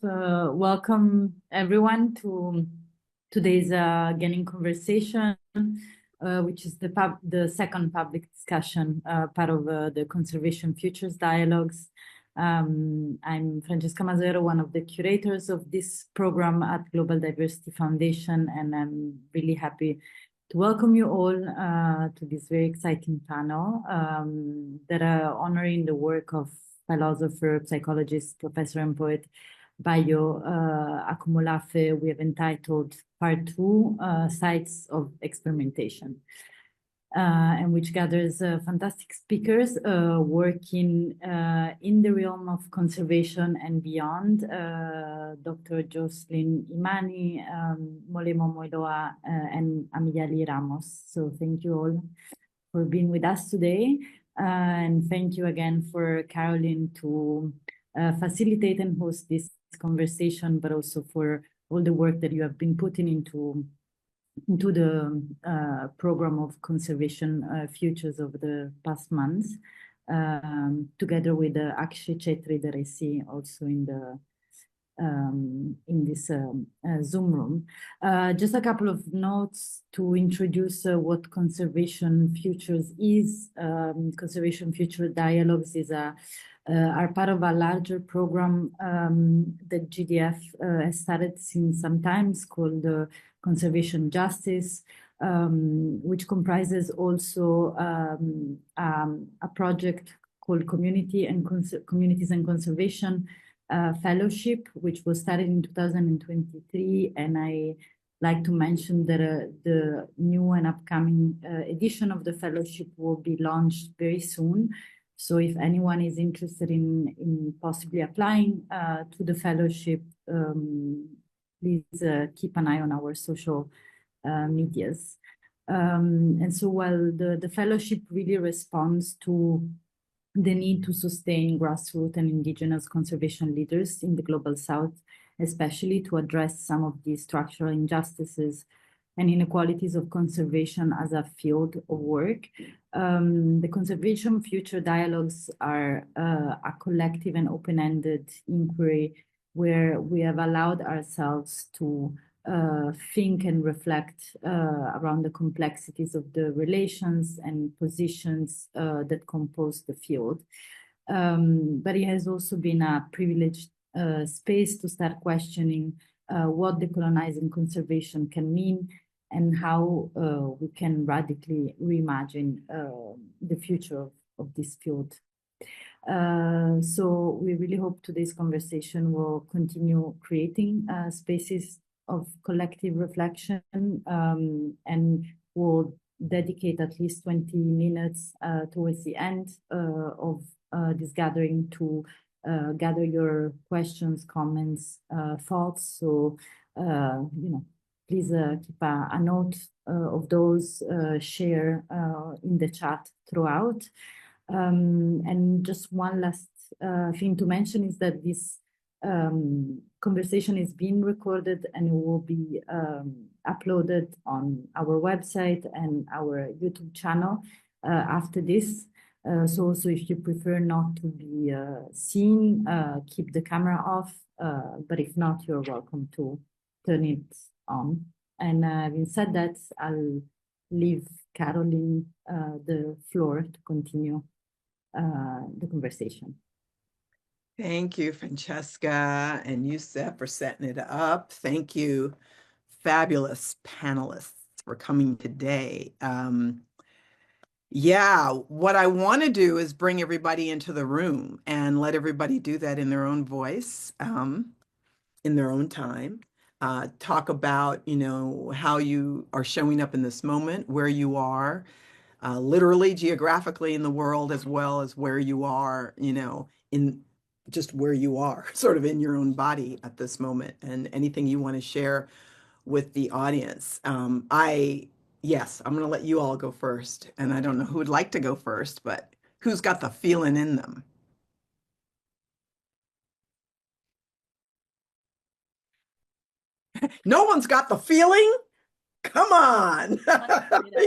Welcome everyone to today's Gaining Conversation, which is the second public discussion, part of the Conservation Futures Dialogues. I'm Francesca Masero, one of the curators of this program at Global Diversity Foundation, and I'm really happy to welcome you all to this very exciting panel that are honoring the work of philosopher, psychologist, professor, and poet Bayo Akomolafe. We have entitled Part 2, Sites of Experimentation, and which gathers fantastic speakers working in the realm of conservation and beyond. Dr. Jocelyn Imani, Molemo Moiloa, and Amiyali Ramos. So thank you all for being with us today. And thank you again for Caroline to facilitate and host this conversation, but also for all the work that you have been putting into the program of conservation futures over the past months, together with Akshay Chetri that I see also in this Zoom room. Just a couple of notes to introduce what Conservation Futures is. Conservation Future Dialogues is are part of a larger program that GDF has started since some time called Conservation Justice, which comprises also a project called Communities and Conservation Fellowship, which was started in 2023. And I like to mention that the new and upcoming edition of the fellowship will be launched very soon. So if anyone is interested in possibly applying to the fellowship, please keep an eye on our social medias. And so while the fellowship really responds to the need to sustain grassroots and indigenous conservation leaders in the Global South, especially to address some of the structural injustices and inequalities of conservation as a field of work. The Conservation Future Dialogues are a collective and open-ended inquiry where we have allowed ourselves to think and reflect around the complexities of the relations and positions that compose the field. But it has also been a privileged space to start questioning what decolonizing conservation can mean and how we can radically reimagine the future of this field. So we really hope today's conversation will continue creating spaces of collective reflection, and will dedicate at least 20 minutes towards the end of this gathering to gather your questions, comments, thoughts. So, please keep a note of those, share in the chat throughout. And just one last thing to mention is that this conversation is being recorded and it will be uploaded on our website and our YouTube channel after this. So also if you prefer not to be seen, keep the camera off, but if not, you're welcome to turn it on. And having said that, I'll leave Caroline the floor to continue the conversation. Thank you, Francesca and Youssef, for setting it up. Thank you, fabulous panelists, for coming today. Yeah, what I want to do is bring everybody into the room and let everybody do that in their own voice, in their own time. Talk about, how you are showing up in this moment, where you are, literally, geographically in the world, as well as where you are, in just where you are, sort of in your own body at this moment, and anything you want to share with the audience. Yes, I'm going to let you all go first, and I don't know who would like to go first, but who's got the feeling in them? No one's got the feeling? Come on.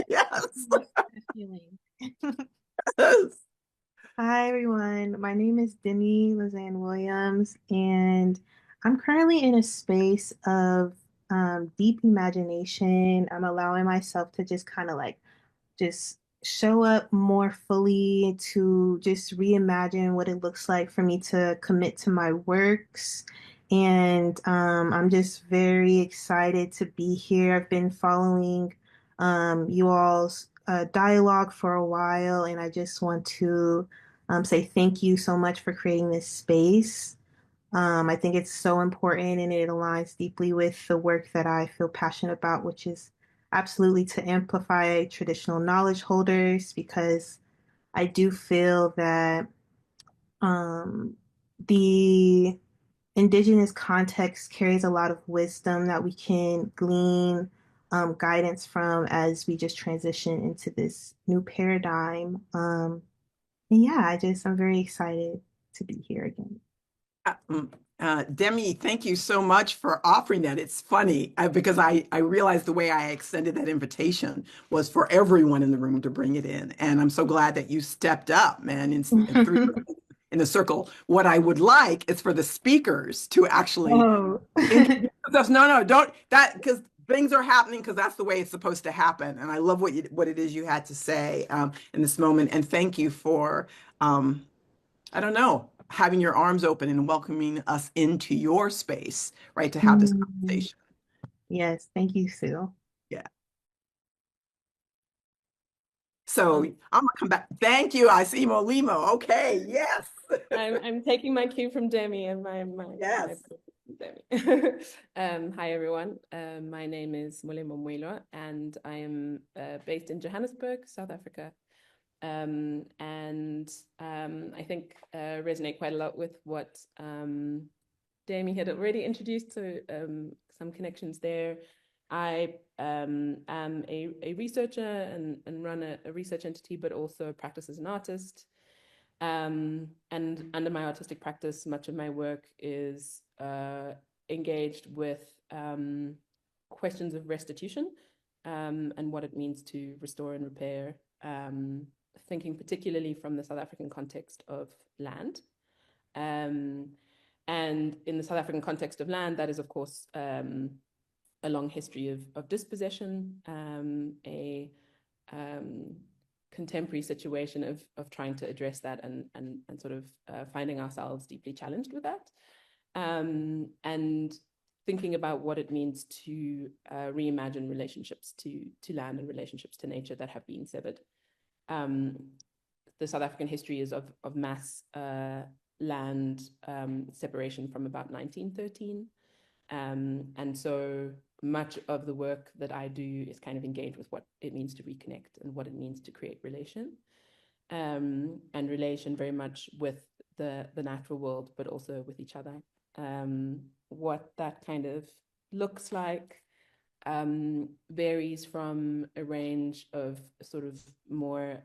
Yes. Yes. Hi, everyone. My name is Demi Lizanne Williams, and I'm currently in a space of deep imagination. I'm allowing myself to just kind of like just show up more fully to just reimagine what it looks like for me to commit to my works. And I'm just very excited to be here. I've been following you all's dialogue for a while, and I just want to say thank you so much for creating this space. I think it's so important and it aligns deeply with the work that I feel passionate about, which is absolutely to amplify traditional knowledge holders because I do feel that um, the indigenous context carries a lot of wisdom that we can glean guidance from as we just transition into this new paradigm. And yeah, I'm very excited to be here again. Demi, thank you so much for offering that. It's funny because I realized the way I extended that invitation was for everyone in the room to bring it in. And I'm so glad that you stepped up, man, and threw in the circle. What I would like is for the speakers to actually Oh. introduce themselves. No, no, don't that because things are happening because that's the way it's supposed to happen. And I love what it is you had to say in this moment. And thank you for I don't know, having your arms open and welcoming us into your space, right, to have this Mm, conversation. yes, thank you, Sue. Yeah. So Um, I'm gonna come back. Thank you. I see Molimo. Okay. Yes. I'm taking my cue from Demi and my Yes. Demi. Hi everyone. My name is Mulimo Mwilwa and I am based in Johannesburg, South Africa. And I think resonate quite a lot with what Demi had already introduced, so some connections there. I am a researcher and run a research entity, but also practice as an artist. And under my artistic practice, much of my work is engaged with questions of restitution and what it means to restore and repair, thinking particularly from the South African context of land. And in the South African context of land, that is, of course, a long history of dispossession, a contemporary situation of trying to address that and sort of finding ourselves deeply challenged with that. And thinking about what it means to reimagine relationships to land and relationships to nature that have been severed. The South African history is of mass land separation from about 1913. And so much of the work that I do is kind of engage with what it means to reconnect and what it means to create relation. And relation very much with the natural world, but also with each other. What that kind of looks like varies from a range of sort of more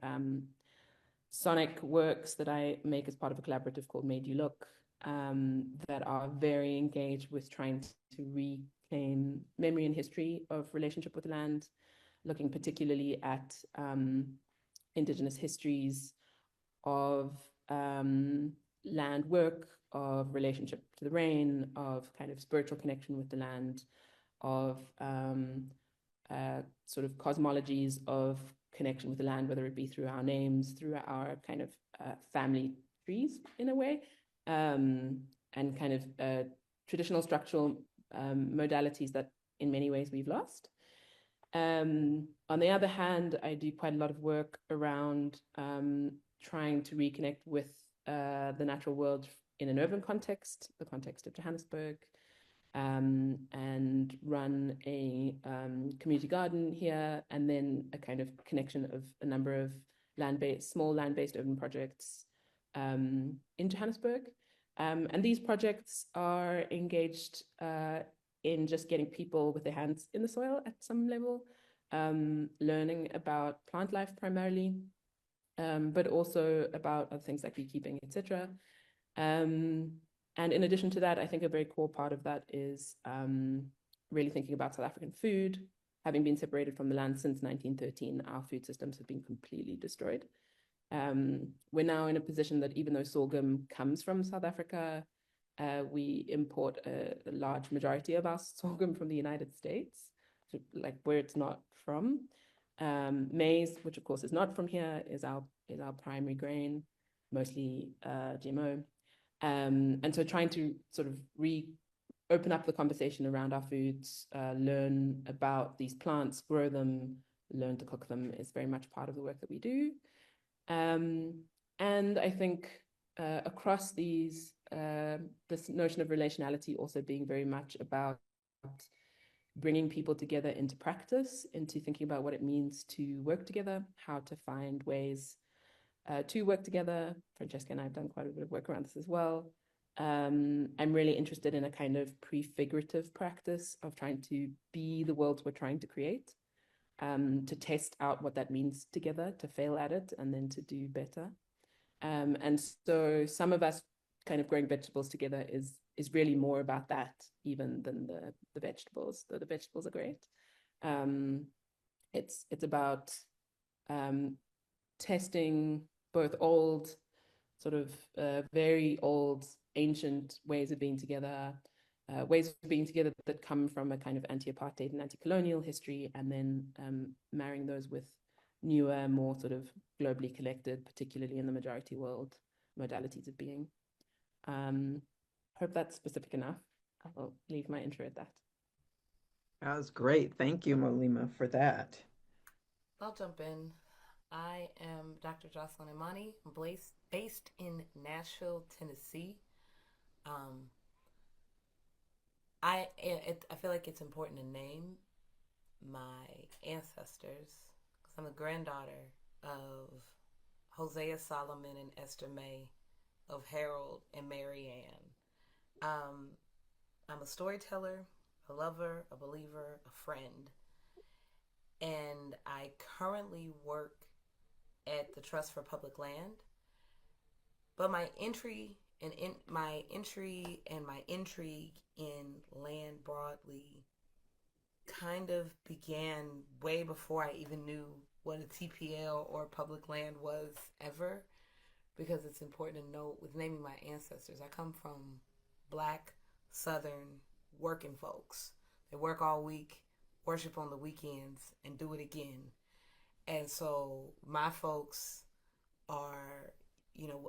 sonic works that I make as part of a collaborative called Made You Look, that are very engaged with trying to reclaim memory and history of relationship with land, looking particularly at Indigenous histories of land work, of relationship to the rain, of kind of spiritual connection with the land, of sort of cosmologies of connection with the land, whether it be through our names, through our kind of family trees in a way, and kind of traditional structural modalities that in many ways we've lost. On the other hand, I do quite a lot of work around trying to reconnect with the natural world in an urban context, the context of Johannesburg, and run a community garden here, and then a kind of connection of a number of small land-based urban projects in Johannesburg. And these projects are engaged in just getting people with their hands in the soil at some level, learning about plant life primarily, but also about other things like beekeeping, etc. And in addition to that, I think a very core part of that is really thinking about South African food. Having been separated from the land since 1913, our food systems have been completely destroyed. We're now in a position that even though sorghum comes from South Africa, We import a large majority of our sorghum from the United States, so like where it's not from. Maize, which of course is not from here, is our primary grain, mostly GMO. And so trying to sort of open up the conversation around our foods, learn about these plants, grow them, learn to cook them is very much part of the work that we do. And I think across these, this notion of relationality also being very much about bringing people together into practice, into thinking about what it means to work together, how to find ways to work together. Francesca and I have done quite a bit of work around this as well. I'm really interested in a kind of prefigurative practice of trying to be the worlds we're trying to create, to test out what that means together, to fail at it, and then to do better. And so some of us kind of growing vegetables together is really more about that even than the vegetables, though the vegetables are great. It's about testing both old, sort of very old, ancient ways of being together, that come from a kind of anti-apartheid and anti-colonial history, and then marrying those with newer, more sort of globally collected, particularly in the majority world, modalities of being. Hope that's specific enough. I'll leave my intro at that. That was great. Thank you, Molima, for that. I'll jump in. I am Dr. Jocelyn Imani. I'm based in Nashville, Tennessee. I feel like it's important to name my ancestors because I'm the granddaughter of Hosea Solomon and Esther May, of Harold and Mary Ann. I'm a storyteller, a lover, a believer, a friend, and I currently work at the Trust for Public Land. But my entry and my intrigue in land broadly kind of began way before I even knew what a TPL or public land was ever, because it's important to note with naming my ancestors, I come from Black, Southern, working folks. They work all week, worship on the weekends, and do it again. And so my folks are,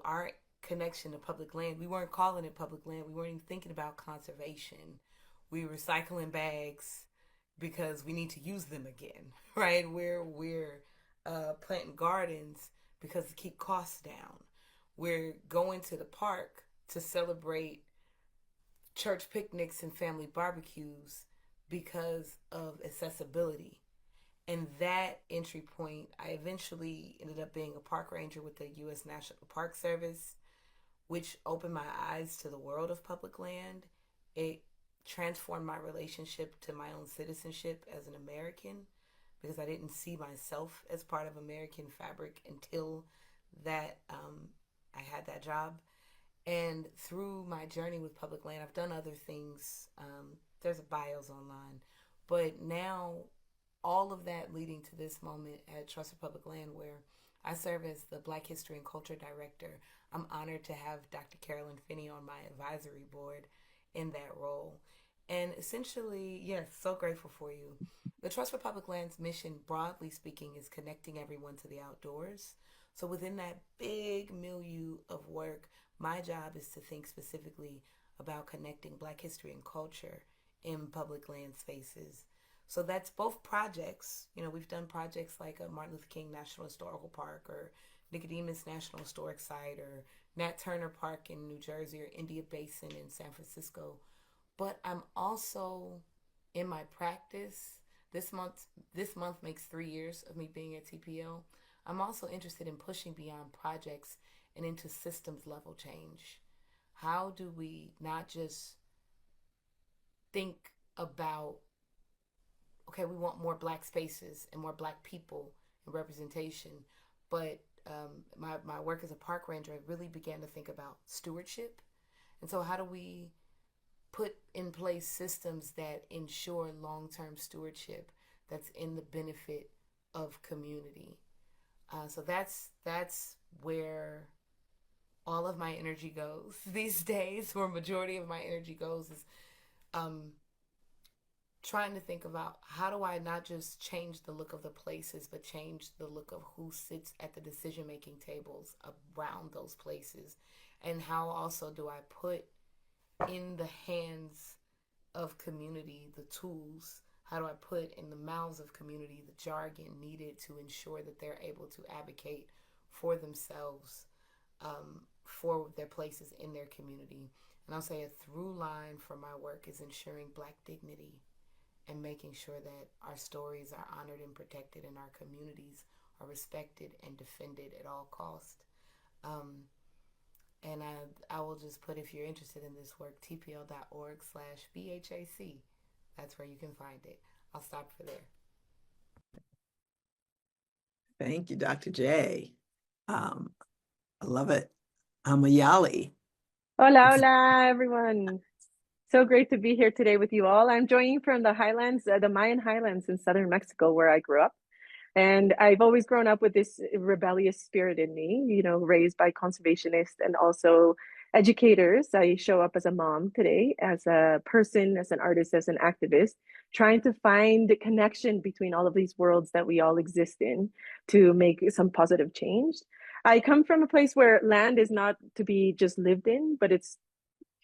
our connection to public land, we weren't calling it public land. We weren't even thinking about conservation. We were recycling bags because we need to use them again, right? We're planting gardens because to keep costs down. We're going to the park to celebrate church picnics and family barbecues because of accessibility. And that entry point, I eventually ended up being a park ranger with the U.S. National Park Service, which opened my eyes to the world of public land. It transformed my relationship to my own citizenship as an American, because I didn't see myself as part of American fabric until that I had that job. And through my journey with public land, I've done other things. There's bios online. But now, all of that leading to this moment at Trust for Public Land, where I serve as the Black History and Culture Director. I'm honored to have Dr. Carolyn Finney on my advisory board in that role. And essentially, yes, so grateful for you. The Trust for Public Land's mission, broadly speaking, is connecting everyone to the outdoors. So within that big milieu of work, my job is to think specifically about connecting Black history and culture in public land spaces. So that's both projects. We've done projects like a Martin Luther King National Historical Park, or Nicodemus National Historic Site, or Nat Turner Park in New Jersey, or India Basin in San Francisco. But I'm also, in my practice, this month makes 3 years of me being at TPL. I'm also interested in pushing beyond projects and into systems level change. How do we not just think about, okay, we want more Black spaces and more Black people and representation, but my work as a park ranger, I really began to think about stewardship. And so how do we put in place systems that ensure long-term stewardship that's in the benefit of community? So that's where all of my energy goes these days, or majority of my energy goes, is um, trying to think about how do I not just change the look of the places, but change the look of who sits at the decision making tables around those places, and how also do I put in the hands of community the tools. How do I put in the mouths of community the jargon needed to ensure that they're able to advocate for themselves, for their places in their community? And I'll say a through line for my work is ensuring Black dignity and making sure that our stories are honored and protected and our communities are respected and defended at all costs. Um, and I will just put, if you're interested in this work, tpl.org/BHAC. That's where you can find it. I'll stop for there. Thank you, Dr. J. I love it. Mayali. Hola, hola, everyone. So great to be here today with you all. I'm joining from the highlands, the Mayan highlands in southern Mexico, where I grew up. And I've always grown up with this rebellious spirit in me, you know, raised by conservationists and also educators. I show up as a mom today, as a person, as an artist, as an activist, trying to find the connection between all of these worlds that we all exist in to make some positive change. I come from a place where land is not to be just lived in, but it's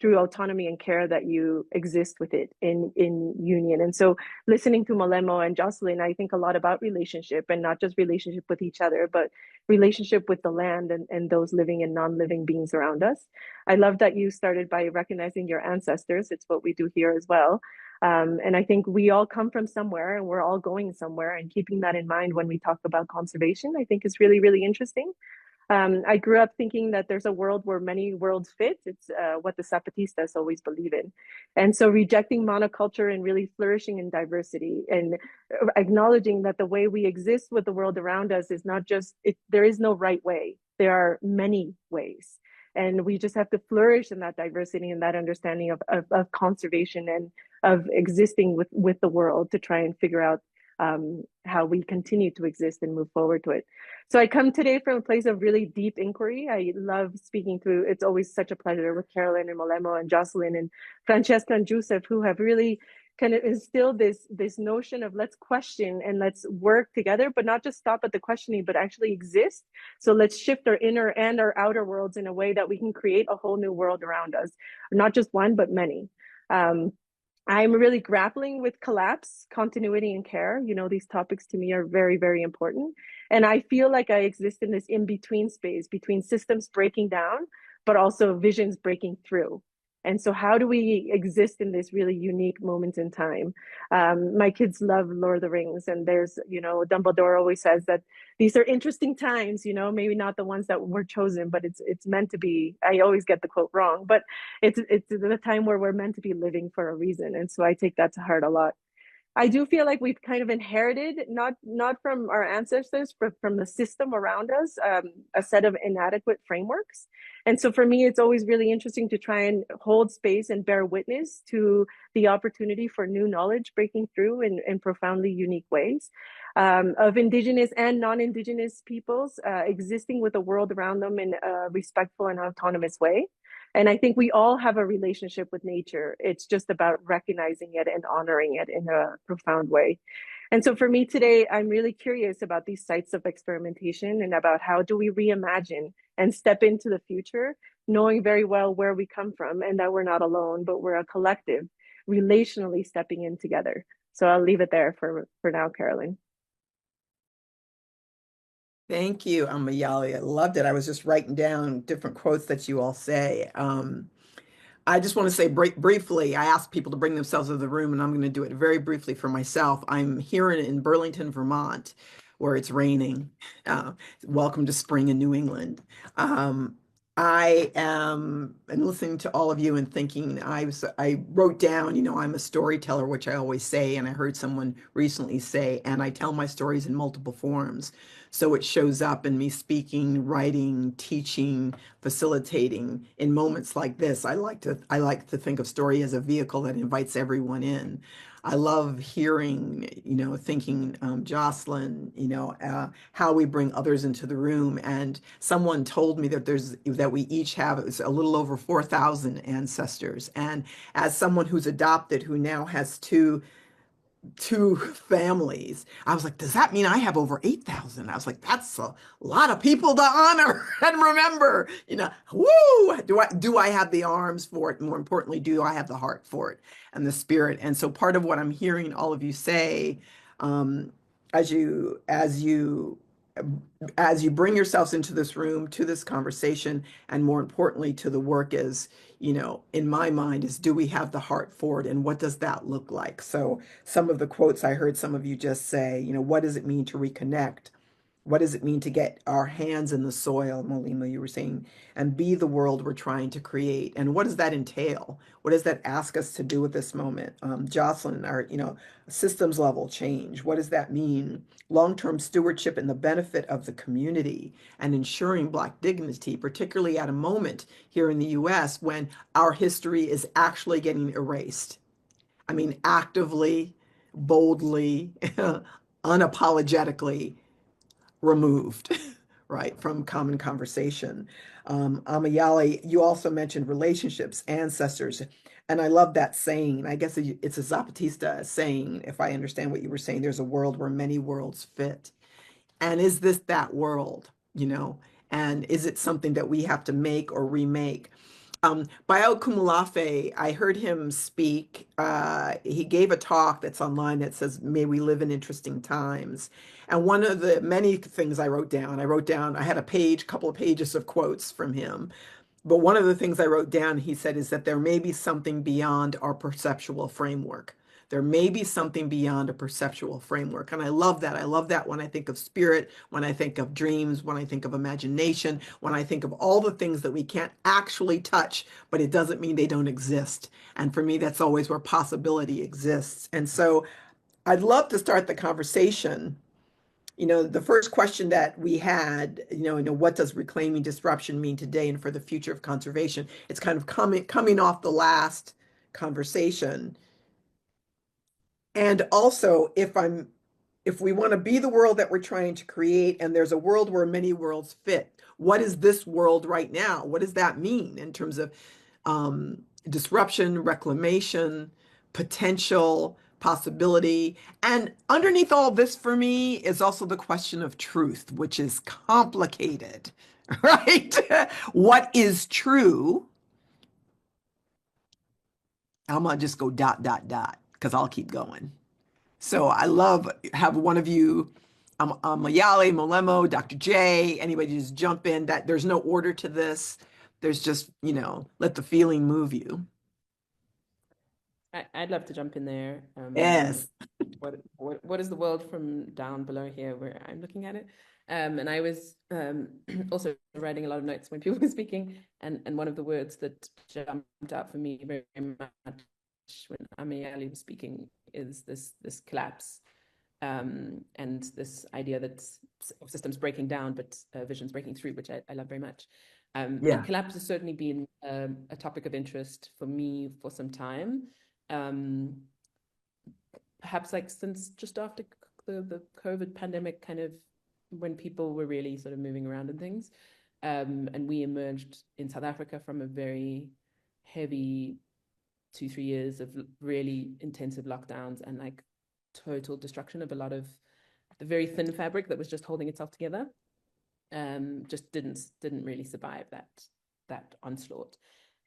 through autonomy and care that you exist with it in union. And so listening to Malemo and Jocelyn, I think a lot about relationship, and not just relationship with each other, but relationship with the land and those living and non-living beings around us. I love that you started by recognizing your ancestors. It's what we do here as well. And I think we all come from somewhere and we're all going somewhere, and keeping that in mind when we talk about conservation, I think is really, really interesting. I grew up thinking that there's a world where many worlds fit. It's what the Zapatistas always believe in. And so rejecting monoculture and really flourishing in diversity, and acknowledging that the way we exist with the world around us is not just, there is no right way. There are many ways. And we just have to flourish in that diversity and that understanding of conservation and of existing with the world to try and figure out how we continue to exist and move forward to it. So I come today from a place of really deep inquiry. I love speaking through, it's always such a pleasure with Carolyn and Malemo and Jocelyn and Francesca and Joseph, who have really kind of instilled this notion of let's question and let's work together, but not just stop at the questioning, but actually exist. So let's shift our inner and our outer worlds in a way that we can create a whole new world around us, not just one, but many. I'm really grappling with collapse, continuity, and care. You know, these topics to me are very, very important. And I feel like I exist in this in-between space between systems breaking down, but also visions breaking through. And so how do we exist in this really unique moment in time? My kids love Lord of the Rings, and there's, you know, Dumbledore always says that these are interesting times, you know, maybe not the ones that were chosen, but it's meant to be. I always get the quote wrong, but it's the time where we're meant to be living for a reason. And so I take that to heart a lot. I do feel like we've kind of inherited, not from our ancestors, but from the system around us, a set of inadequate frameworks. And so for me, it's always really interesting to try and hold space and bear witness to the opportunity for new knowledge breaking through in profoundly unique ways, of Indigenous and non-Indigenous peoples existing with the world around them in a respectful and autonomous way. And I think we all have a relationship with nature. It's just about recognizing it and honoring it in a profound way. And so for me today, I'm really curious about these sites of experimentation and about how do we reimagine and step into the future, knowing very well where we come from and that we're not alone, but we're a collective, relationally stepping in together. So I'll leave it there for now, Carolyn. Thank you, Mayali. I loved it. I was just writing down different quotes that you all say. I just want to say briefly, I asked people to bring themselves to the room, and I'm going to do it very briefly for myself. I'm here in Burlington, Vermont, where it's raining. Welcome to spring in New England. I am and listening to all of you and thinking, I wrote down, you know, I'm a storyteller, which I always say, and I heard someone recently say, and I tell my stories in multiple forms. So it shows up in me speaking, writing, teaching, facilitating in moments like this. I like to think of story as a vehicle that invites everyone in. I love hearing, thinking, Jocelyn, how we bring others into the room. And someone told me that we each have a little over 4,000 ancestors. And as someone who's adopted, who now has two families, I was like, does that mean I have over 8,000? I was like, that's a lot of people to honor and remember, woo, do I have the arms for it? More importantly, do I have the heart for it and the spirit? And so part of what I'm hearing all of you say, um, as you bring yourselves into this room, to this conversation, and more importantly, to the work is, in my mind, is do we have the heart for it? And what does that look like? So some of the quotes I heard some of you just say, what does it mean to reconnect? What does it mean to get our hands in the soil, Molima, you were saying, and be the world we're trying to create? And what does that entail? What does that ask us to do at this moment? Jocelyn, our, systems level change. What does that mean? Long-term stewardship and the benefit of the community and ensuring Black dignity, particularly at a moment here in the US when our history is actually getting erased. I mean, actively, boldly, unapologetically removed, right, from common conversation. Amayali, you also mentioned relationships, ancestors, and I love that saying. I guess it's a Zapatista saying, if I understand what you were saying, there's a world where many worlds fit. And is this that world, And is it something that we have to make or remake? Bayo Kumulafe, I heard him speak. He gave a talk that's online that says, "May we live in interesting times." And one of the many things I wrote down, I had couple of pages of quotes from him. But one of the things I wrote down, he said, is that there may be something beyond our perceptual framework. There may be something beyond a perceptual framework. And I love that. I love that when I think of spirit, when I think of dreams, when I think of imagination, when I think of all the things that we can't actually touch, but it doesn't mean they don't exist. And for me, that's always where possibility exists. And so I'd love to start the conversation. The first question that we had, what does reclaiming disruption mean today and for the future of conservation? It's kind of coming off the last conversation. And also, if we want to be the world that we're trying to create, and there's a world where many worlds fit, what is this world right now? What does that mean in terms of disruption, reclamation, potential, possibility? And underneath all this for me is also the question of truth, which is complicated, right? What is true? I'm gonna just go ... because I'll keep going. So I love have one of you, Mayali, Molemo, Dr. J, anybody just jump in. That there's no order to this. There's just, let the feeling move you. I'd love to jump in there. Yes. What is the world from down below here where I'm looking at it? And I was also writing a lot of notes when people were speaking, and one of the words that jumped out for me very much when Amayali was speaking is this collapse, and this idea that systems breaking down, but visions breaking through, which I love very much. And collapse has certainly been a topic of interest for me for some time. Perhaps like since just after the COVID pandemic, kind of when people were really sort of moving around and things. And we emerged in South Africa from a very heavy 2-3 years of really intensive lockdowns and like total destruction of a lot of the very thin fabric that was just holding itself together. Just didn't really survive that onslaught.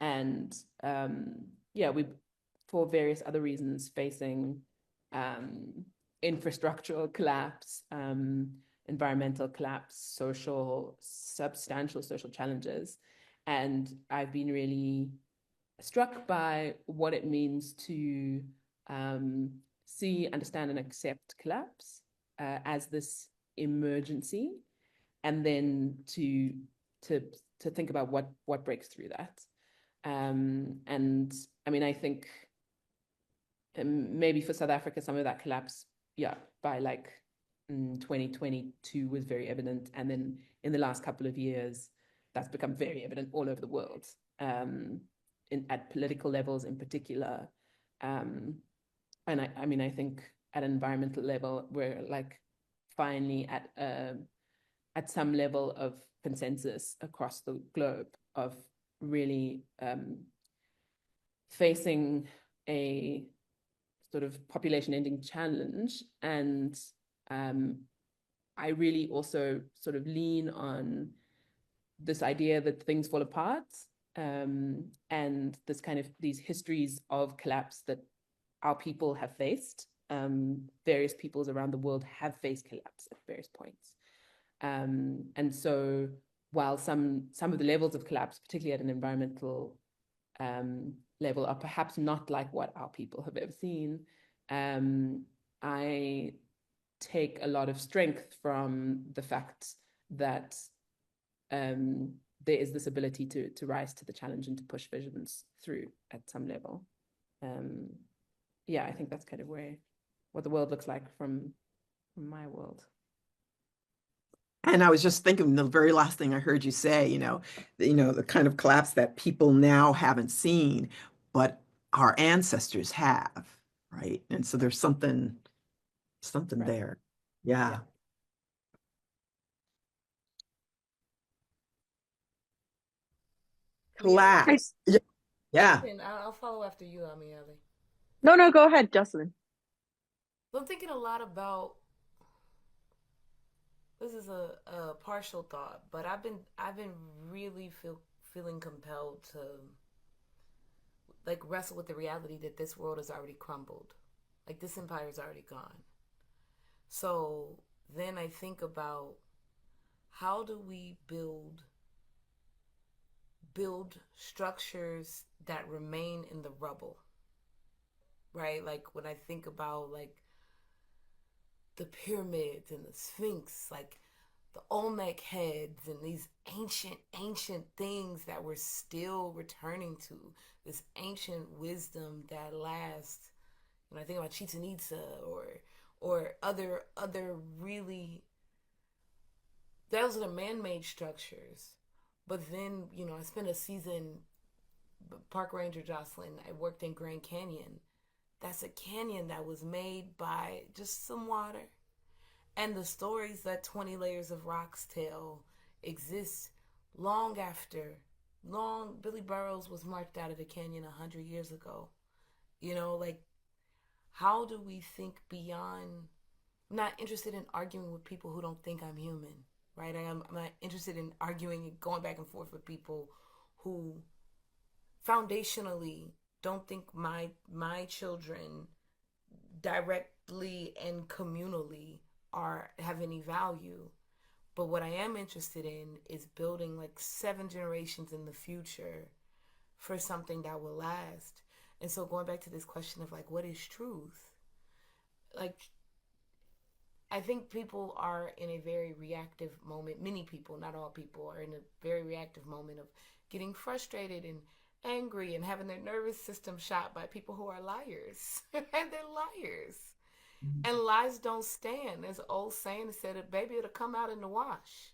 And we, for various other reasons, facing infrastructural collapse, environmental collapse, substantial social challenges. And I've been really struck by what it means to see, understand, and accept collapse as this emergency, and then to think about what breaks through that. And I mean, I think maybe for South Africa, some of that collapse, by like 2022 was very evident. And then in the last couple of years, that's become very evident all over the world, at political levels in particular. And I mean, I think at an environmental level, we're like finally at some level of consensus across the globe of really facing a sort of population ending challenge. And I really also sort of lean on this idea that things fall apart, and this kind of these histories of collapse that our people have faced. Various peoples around the world have faced collapse at various points. And so while some of the levels of collapse, particularly at an environmental level, are perhaps not like what our people have ever seen, I take a lot of strength from the fact that there is this ability to rise to the challenge and to push visions through at some level. Yeah, I think that's kind of what the world looks like from my world. And I was just thinking the very last thing I heard you say, the kind of collapse that people now haven't seen, but our ancestors have, right? And so there's something Right. there. Yeah. Collapse. Yeah. I'll follow after you, Amiele. No, go ahead, Jocelyn. So I'm thinking a lot about, this is a partial thought, but I've been really feeling compelled to like wrestle with the reality that this world has already crumbled. Like this empire is already gone. So then I think about, how do we build structures that remain in the rubble, right? Like when I think about like the pyramids and the Sphinx, like the Olmec heads and these ancient things that we're still returning to, this ancient wisdom that lasts. When I think about Chichen Itza or other really, those are the man-made structures. But then, I spent a season, park ranger Jocelyn, I worked in Grand Canyon. That's a canyon that was made by just some water. And the stories that 20 layers of rocks tell exist long after. Billy Burroughs was marked out of the canyon 100 years ago. Like, how do we think beyond? I'm not interested in arguing with people who don't think I'm human, right? I'm not interested in arguing and going back and forth with people who foundationally don't think my children directly and communally have any value. But what I am interested in is building like 7 generations in the future for something that will last. And so going back to this question of like, what is truth? Like, I think people are in a very reactive moment. Many people, not all people, are in a very reactive moment of getting frustrated and angry and having their nervous system shot by people who are liars. And they're liars. And lies don't stand. There's an old saying that said, baby, it'll come out in the wash.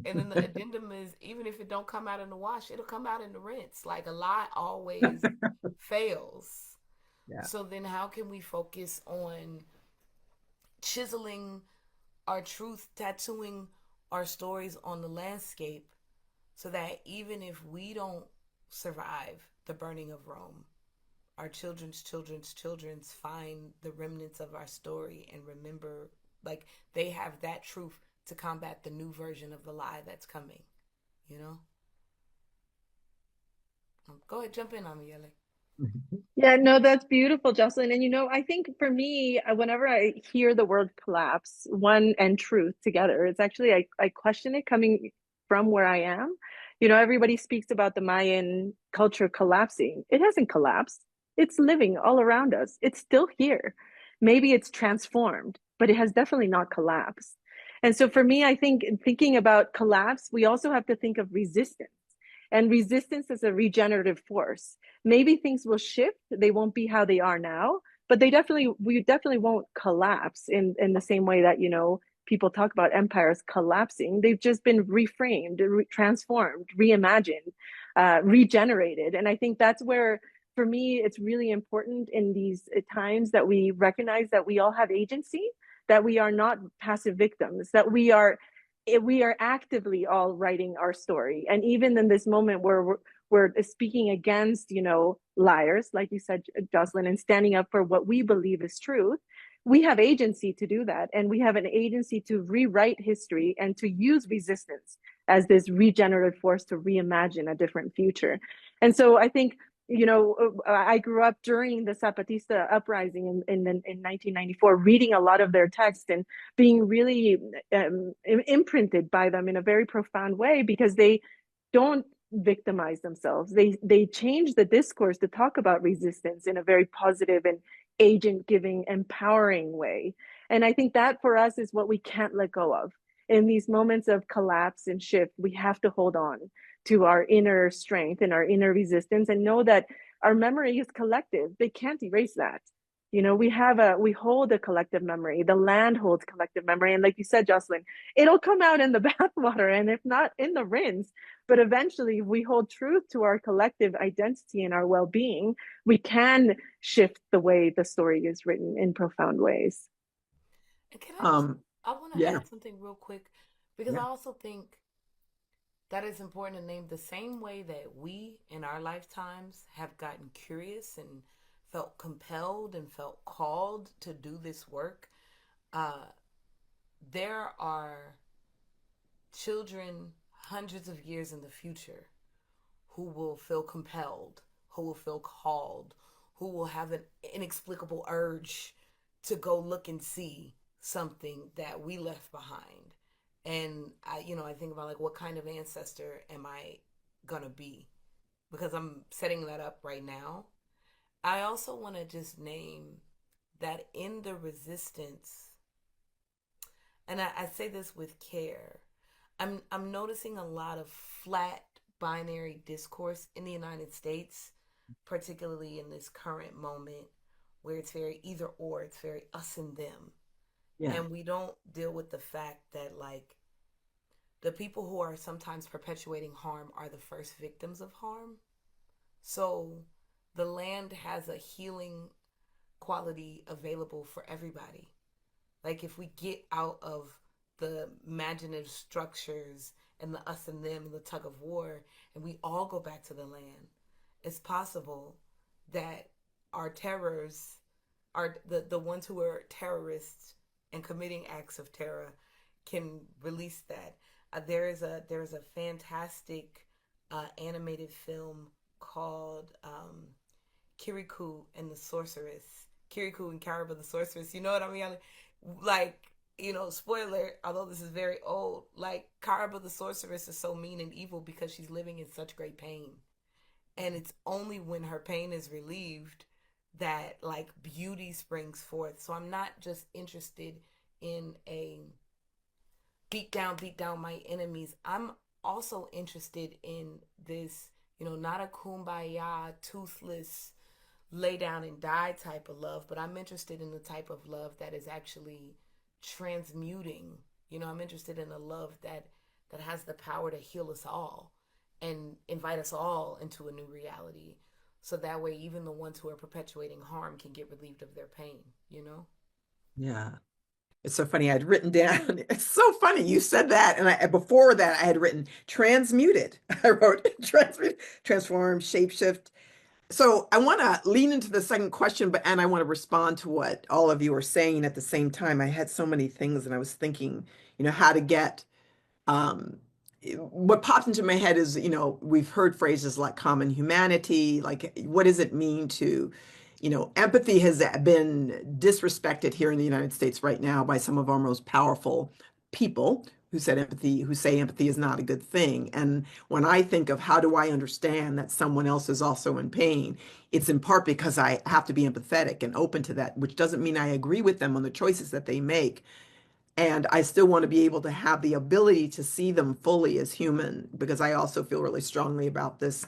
And then the addendum is, even if it don't come out in the wash, it'll come out in the rinse. Like a lie always fails. Yeah. So then how can we focus on chiseling our truth, tattooing our stories on the landscape, so that even if we don't survive the burning of Rome, our children's find the remnants of our story and remember, like, they have that truth to combat the new version of the lie that's coming, Go ahead, jump in, Amiele. Yeah, no, that's beautiful, Jocelyn. And I think for me, whenever I hear the word collapse, one and truth together, it's actually, I question it coming from where I am. Everybody speaks about the Mayan culture collapsing. It hasn't collapsed. It's living all around us. It's still here. Maybe it's transformed, but it has definitely not collapsed. And so for me, I think thinking about collapse, we also have to think of resistance. And resistance is a regenerative force. Maybe things will shift. They won't be how they are now, but we definitely won't collapse in the same way that, people talk about empires collapsing. They've just been reframed, transformed, reimagined, regenerated. And I think that's where, for me, it's really important in these times that we recognize that we all have agency, that we are not passive victims, that we are actively all writing our story. And even in this moment where we're speaking against, liars, like you said, Jocelyn, and standing up for what we believe is truth, we have agency to do that. And we have an agency to rewrite history and to use resistance as this regenerative force to reimagine a different future. And so I think, I grew up during the Zapatista uprising in 1994, reading a lot of their texts and being really imprinted by them in a very profound way, because they don't victimize themselves. They change the discourse to talk about resistance in a very positive and agent giving, empowering way. And I think that for us is what we can't let go of. In these moments of collapse and shift, we have to hold on to our inner strength and our inner resistance, and know that our memory is collective. They can't erase that. We hold a collective memory. The land holds collective memory. And like you said, Jocelyn, it'll come out in the bathwater, and if not in the rinse. But eventually, if we hold truth to our collective identity and our well-being, we can shift the way the story is written in profound ways. And I want to Yeah, add something real quick, because I yeah, also think that it's important to name the same way that we in our lifetimes have gotten curious and felt compelled and felt called to do this work. Uh, there are children hundreds of years in the future who will feel compelled, who will feel called, who will have an inexplicable urge to go look and see something that we left behind. And I think about, like, what kind of ancestor am I gonna be? Because I'm setting that up right now. I also want to just name that in the resistance, and I say this with care. I'm noticing a lot of flat binary discourse in the United States, particularly in this current moment where it's very either or, it's very us and them. yeah. And we don't deal with the fact that, like, the people who are sometimes perpetuating harm are the first victims of harm. So the land has a healing quality available for everybody. Like, if we get out of the imaginative structures and the us and them and the tug of war, and we all go back to the land, it's possible that our terrors are the ones who are terrorists and committing acts of terror can release that. There is a fantastic animated film called Kirikou and the Sorceress. Kirikou and Kariba the Sorceress. You know what I mean? Like, spoiler, although this is very old, like, Kariba the Sorceress is so mean and evil because she's living in such great pain. And it's only when her pain is relieved that, like, beauty springs forth. So I'm not just interested in a beat down my enemies. I'm also interested in this, not a kumbaya, toothless, lay down and die type of love, but I'm interested in the type of love that is actually transmuting. I'm interested in a love that has the power to heal us all and invite us all into a new reality. So that way, even the ones who are perpetuating harm can get relieved of their pain. Yeah. It's so funny. I'd written down, it's so funny you said that. And before that, I had written transmuted. I wrote transmute, transform, shapeshift. So I want to lean into the second question, and I want to respond to what all of you are saying at the same time. I had so many things and I was thinking, how to get, um, what popped into my head is, we've heard phrases like common humanity, like what does it mean to, empathy has been disrespected here in the United States right now by some of our most powerful people who say empathy is not a good thing. And when I think of how do I understand that someone else is also in pain, it's in part because I have to be empathetic and open to that, which doesn't mean I agree with them on the choices that they make. And I still want to be able to have the ability to see them fully as human, because I also feel really strongly about this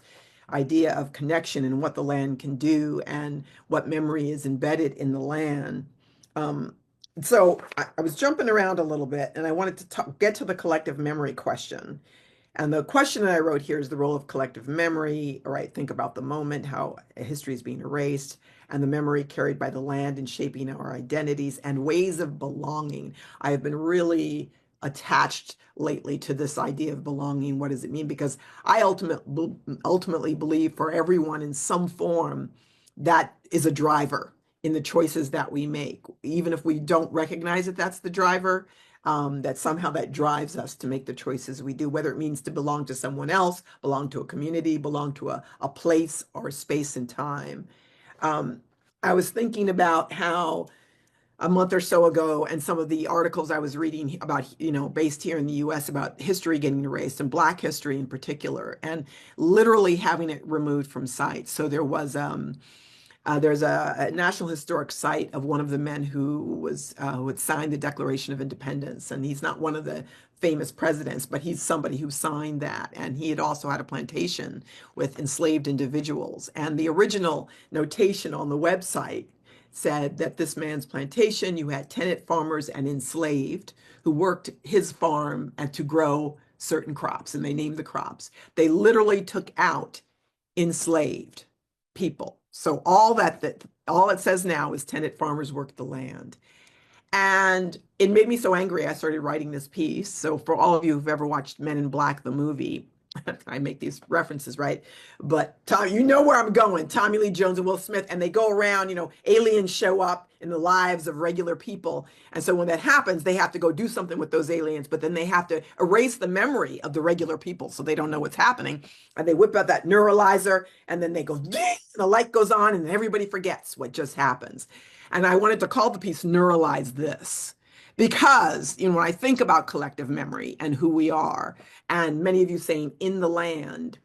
idea of connection and what the land can do and what memory is embedded in the land. So I was jumping around a little bit and I wanted to get to the collective memory question. And the question that I wrote here is the role of collective memory, right? Think about the moment, how history is being erased, and the memory carried by the land in shaping our identities and ways of belonging. I have been really attached lately to this idea of belonging. What does it mean? Because I ultimately believe for everyone in some form that is a driver in the choices that we make, even if we don't recognize that that's the driver, that somehow that drives us to make the choices we do, whether it means to belong to someone else, belong to a community, belong to a place or space and time. I was thinking about how a month or so ago, and some of the articles I was reading about, based here in the US about history getting erased and Black history in particular, and literally having it removed from sites. So there's a National Historic Site of one of the men who had signed the Declaration of Independence, and he's not one of the famous presidents, but he's somebody who signed that, and he had also had a plantation with enslaved individuals. And the original notation on the website said that this man's plantation, you had tenant farmers and enslaved who worked his farm and to grow certain crops, and they named the crops. They literally took out enslaved people. So all it says now is tenant farmers worked the land. And it made me so angry, I started writing this piece. So for all of you who've ever watched Men in Black, the movie, I make these references, right? But Tom, you know where I'm going. Tommy Lee Jones and Will Smith, and they go around, aliens show up in the lives of regular people. And so when that happens, they have to go do something with those aliens, but then they have to erase the memory of the regular people so they don't know what's happening. And they whip out that neuralizer, and then they go, and the light goes on, and everybody forgets what just happens. And I wanted to call the piece Neuralize This. Because, when I think about collective memory and who we are, and many of you saying in the land,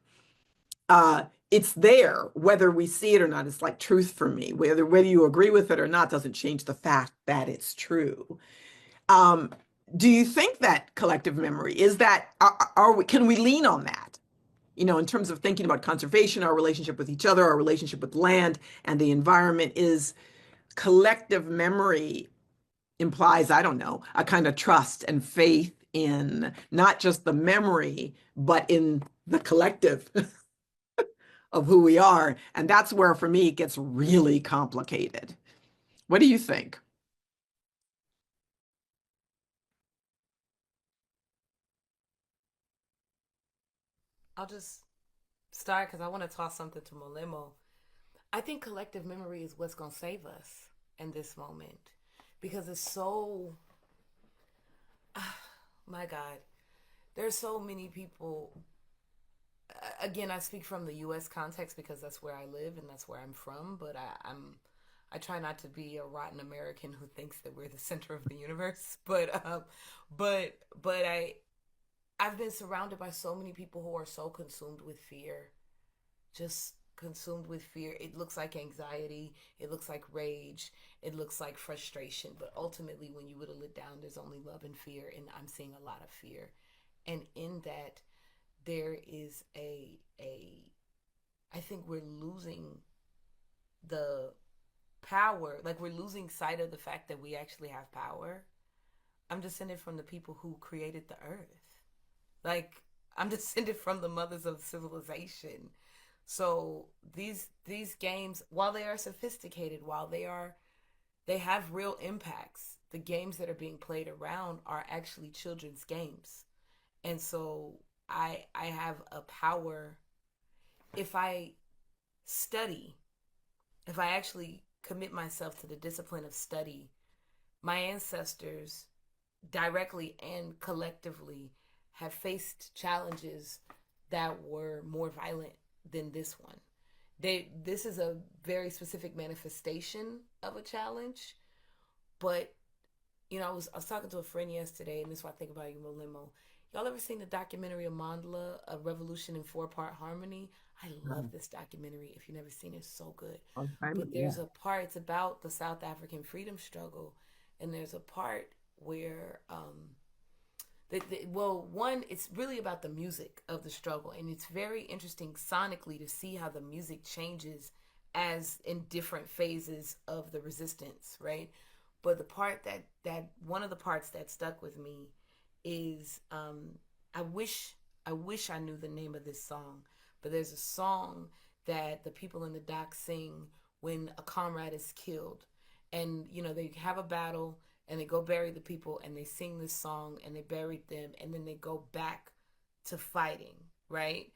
it's there, whether we see it or not. It's like truth for me. Whether you agree with it or not doesn't change the fact that it's true. Do you think that collective memory is that, can we lean on that? In terms of thinking about conservation, our relationship with each other, our relationship with land and the environment, is collective memory implies, I don't know, a kind of trust and faith in not just the memory, but in the collective of who we are. And that's where, for me, it gets really complicated. What do you think? I'll just start because I want to toss something to Molemo. I think collective memory is what's going to save us in this moment because it's so, my God, there's so many people. Again, I speak from the U.S. context because that's where I live and that's where I'm from. But I try not to be a rotten American who thinks that we're the center of the universe. But I've been surrounded by so many people who are so consumed with fear, just consumed with fear. It looks like anxiety. It looks like rage. It looks like frustration. But ultimately, when you whittle it down, there's only love and fear. And I'm seeing a lot of fear. And in that, there is I think we're losing the power. Like we're losing sight of the fact that we actually have power. I'm descended from the people who created the earth. Like I'm descended from the mothers of civilization. So these games, while they are sophisticated, while they have real impacts, the games that are being played around are actually children's games. And so I have a power if I study, if I actually commit myself to the discipline of study. My ancestors directly and collectively have faced challenges that were more violent than this one. This is a very specific manifestation of a challenge, but I was talking to a friend yesterday, and this is why I think about you, Molimo. Y'all ever seen the documentary of Mandela, A Revolution in Four-Part Harmony? I love this documentary. If you've never seen it, it's so good. But there's a part, it's about the South African freedom struggle, and there's a part where Well, one, it's really about the music of the struggle, and it's very interesting sonically to see how the music changes as in different phases of the resistance, right? But the part that one of the parts that stuck with me is I wish I knew the name of this song, but there's a song that the people in the dock sing when a comrade is killed, and they have a battle and they go bury the people and they sing this song and they buried them and then they go back to fighting, right?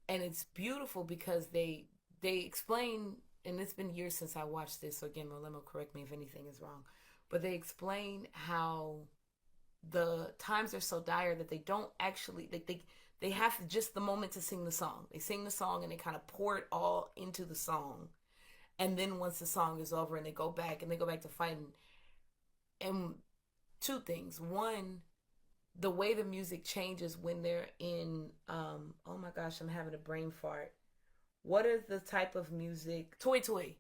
And it's beautiful because they explain, and it's been years since I watched this, so again, Molema, correct me if anything is wrong, but they explain how the times are so dire that they don't actually they have just the moment to sing the song. They sing the song and they kind of pour it all into the song, and then once the song is over and they go back to fighting. And two things: one, the way the music changes when they're in oh my gosh, I'm having a brain fart. What is the type of music? Toy toy.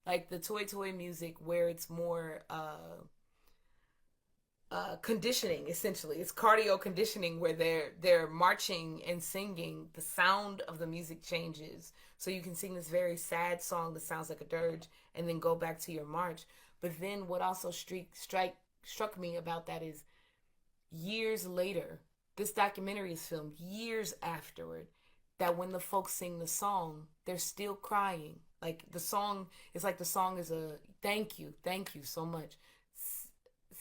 Like the toy toy music where it's more conditioning, essentially. It's cardio conditioning where they're marching and singing. The sound of the music changes. So you can sing this very sad song that sounds like a dirge and then go back to your march. But then what also struck me about that is years later, this documentary is filmed years afterward, that when the folks sing the song, they're still crying. Like the song is a thank you so much.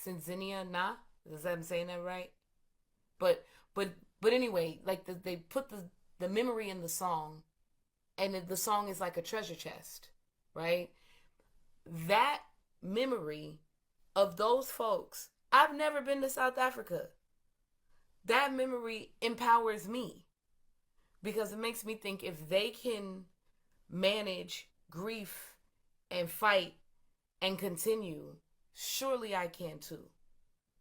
Sinzinia Na, I'm saying that right? But but anyway, like they put the memory in the song, and the song is like a treasure chest, right? That memory of those folks. I've never been to South Africa. That memory empowers me because it makes me think if they can manage grief and fight and continue, surely I can too.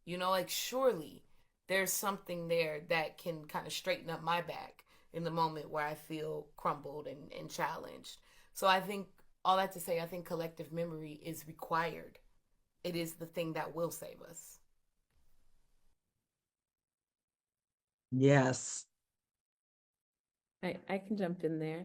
Like surely there's something there that can kind of straighten up my back in the moment where I feel crumbled and challenged. So I think all that to say, I think collective memory is required. It is the thing that will save us. Yes. I can jump in there.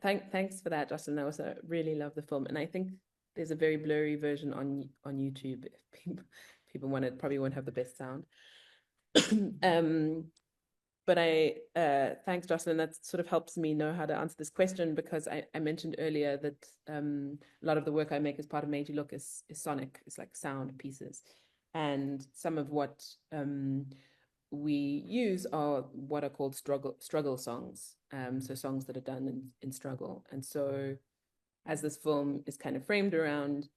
Thanks for that, Justin. I also really love the film, and I think there's a very blurry version on YouTube. If people want it, probably won't have the best sound. But thanks, Jocelyn. That sort of helps me know how to answer this question, because I mentioned earlier that a lot of the work I make as part of Made You Look is sonic. It's like sound pieces, and some of what we use are what are called struggle songs. So songs that are done in struggle. And so as this film is kind of framed around,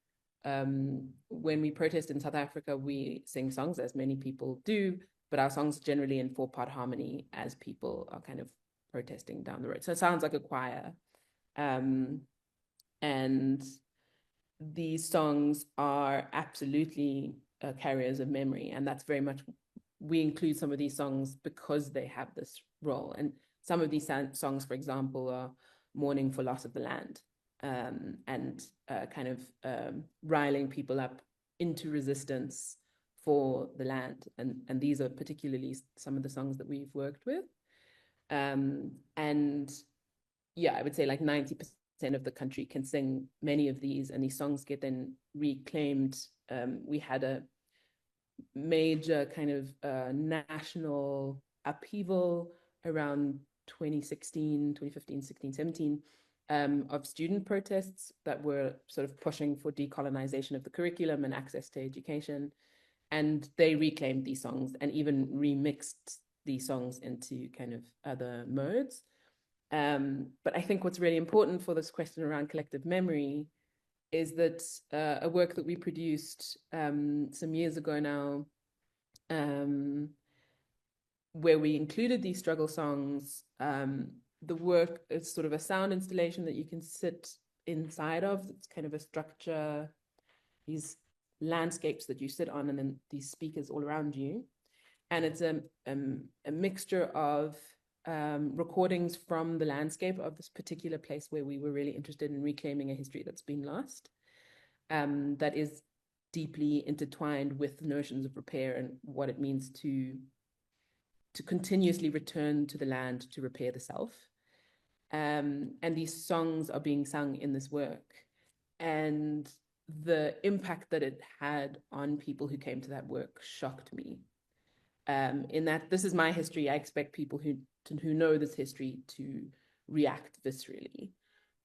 when we protest in South Africa, we sing songs, as many people do, but our songs generally in 4-part harmony as people are kind of protesting down the road. So it sounds like a choir. And these songs are absolutely carriers of memory. And that's very much, we include some of these songs because they have this role. And some of these songs, for example, are mourning for loss of the land, and kind of riling people up into resistance for the land. And these are particularly some of the songs that we've worked with. And yeah, I would say like 90% of the country can sing many of these, and these songs get then reclaimed. We had a major kind of national upheaval around 2016, 2015, 16, 17, of student protests that were sort of pushing for decolonization of the curriculum and access to education. And they reclaimed these songs and even remixed these songs into kind of other modes. But I think what's really important for this question around collective memory is that a work that we produced some years ago now, where we included these struggle songs. The work is sort of a sound installation that you can sit inside of. It's kind of a structure, these landscapes that you sit on, and then these speakers all around you. And it's a mixture of recordings from the landscape of this particular place where we were really interested in reclaiming a history that's been lost. That is deeply intertwined with notions of repair and what it means to continuously return to the land to repair the self. And these songs are being sung in this work. And the impact that it had on people who came to that work shocked me. In that this is my history, I expect people who know this history to react viscerally.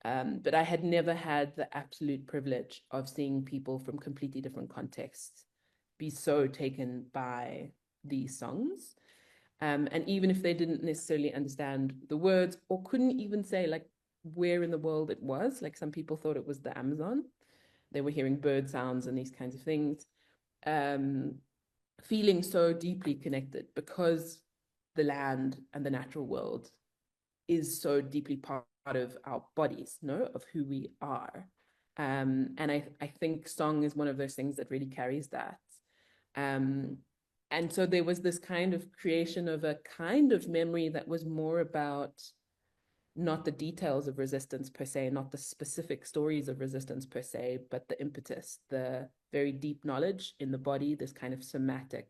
But I had never had the absolute privilege of seeing people from completely different contexts be so taken by these songs. And even if they didn't necessarily understand the words or couldn't even say like where in the world it was, like some people thought it was the Amazon. They were hearing bird sounds and these kinds of things. Feeling so deeply connected because the land and the natural world is so deeply part of our bodies, no, of who we are. And I think song is one of those things that really carries that. And so there was this kind of creation of a kind of memory that was more about not the details of resistance per se, not the specific stories of resistance per se, but the impetus, the very deep knowledge in the body, this kind of somatic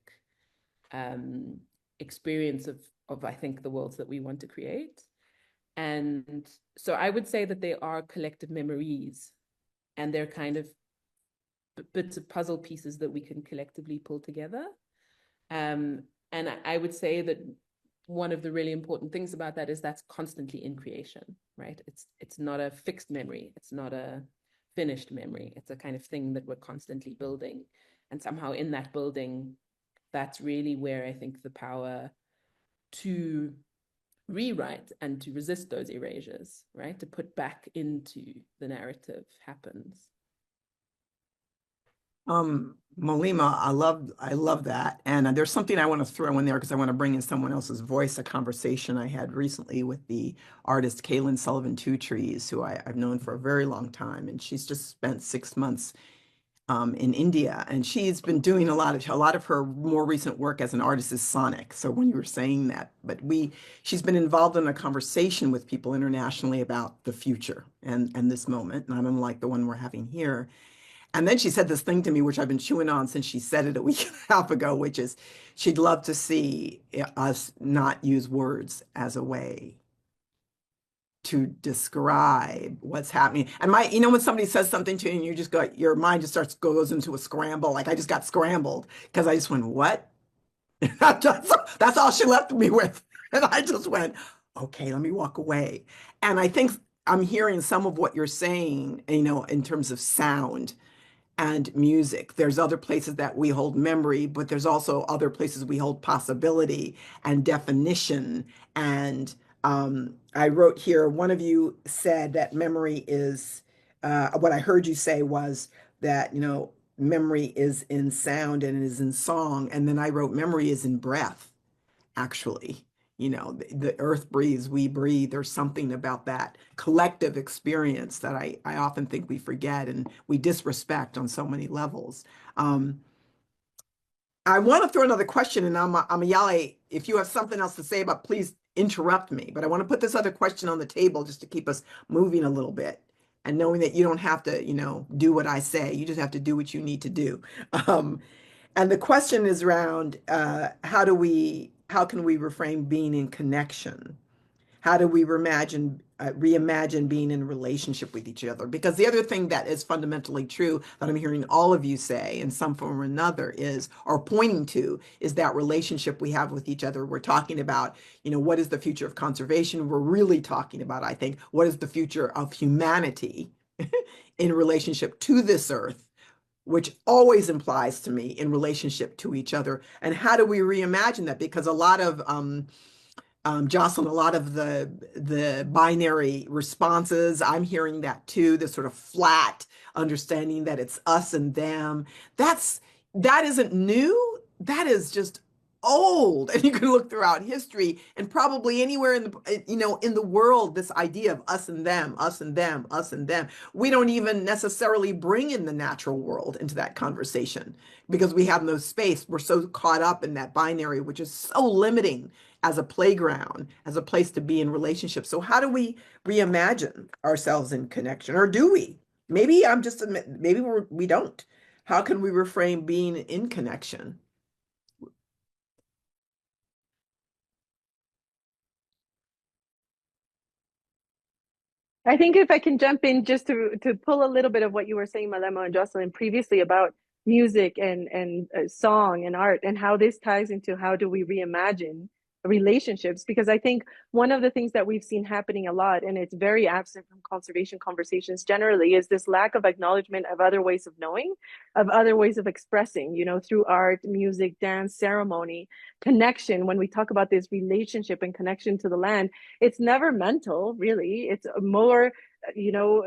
experience of I think the worlds that we want to create. And so I would say that they are collective memories, and they're kind of bits of puzzle pieces that we can collectively pull together. And I would say that one of the really important things about that is that's constantly in creation, right? It's not a fixed memory. It's not a finished memory. It's a kind of thing that we're constantly building. And somehow in that building, that's really where I think the power to rewrite and to resist those erasures, right? To put back into the narrative happens. Molima, I love that. And there's something I want to throw in there because I want to bring in someone else's voice, a conversation I had recently with the artist Kaylin Sullivan Two Trees, who I've known for a very long time. And she's just spent 6 months in India, and she's been doing a lot of her more recent work as an artist is sonic. So when you were saying that, but she's been involved in a conversation with people internationally about the future and this moment, not unlike the one we're having here. And then she said this thing to me, which I've been chewing on since she said it a week and a half ago, which is she'd love to see us not use words as a way to describe what's happening. And when somebody says something to you and you just go, your mind just goes into a scramble. Like I just got scrambled because I just went, what? That's all she left me with. And I just went, okay, let me walk away. And I think I'm hearing some of what you're saying, in terms of sound and music. There's other places that we hold memory, but there's also other places we hold possibility and definition. And I wrote here, one of you said that memory is, what I heard you say was that, memory is in sound and it is in song. And then I wrote memory is in breath, actually. The earth breathes, we breathe. There's something about that collective experience that I often think we forget and we disrespect on so many levels. I want to throw another question, and Amayale, if you have something else to say about, please interrupt me. But I want to put this other question on the table just to keep us moving a little bit, and knowing that you don't have to, do what I say. You just have to do what you need to do. And the question is around how can we reframe being in connection? How do we reimagine being in a relationship with each other? Because the other thing that is fundamentally true that I'm hearing all of you say in some form or another is, or pointing to, is that relationship we have with each other. We're talking about, what is the future of conservation? We're really talking about, I think, what is the future of humanity in relationship to this earth, which always implies to me in relationship to each other. And how do we reimagine that? Because a lot of Jocelyn, a lot of the binary responses, I'm hearing that too, this sort of flat understanding that it's us and them. That isn't new. That is just old. And you can look throughout history and probably anywhere in the world, this idea of us and them, us and them, us and them. We don't even necessarily bring in the natural world into that conversation because we have no space. We're so caught up in that binary, which is so limiting as a playground, as a place to be in relationships. So how do we reimagine ourselves in connection, or do we? Maybe we don't. How can we reframe being in connection? I think if I can jump in just to pull a little bit of what you were saying, Malema and Jocelyn, previously about music and song and art and how this ties into how do we reimagine relationships, because I think one of the things that we've seen happening a lot, and it's very absent from conservation conversations generally, is this lack of acknowledgement of other ways of knowing, of other ways of expressing, through art, music, dance, ceremony, connection. When we talk about this relationship and connection to the land, it's never mental, really. It's more,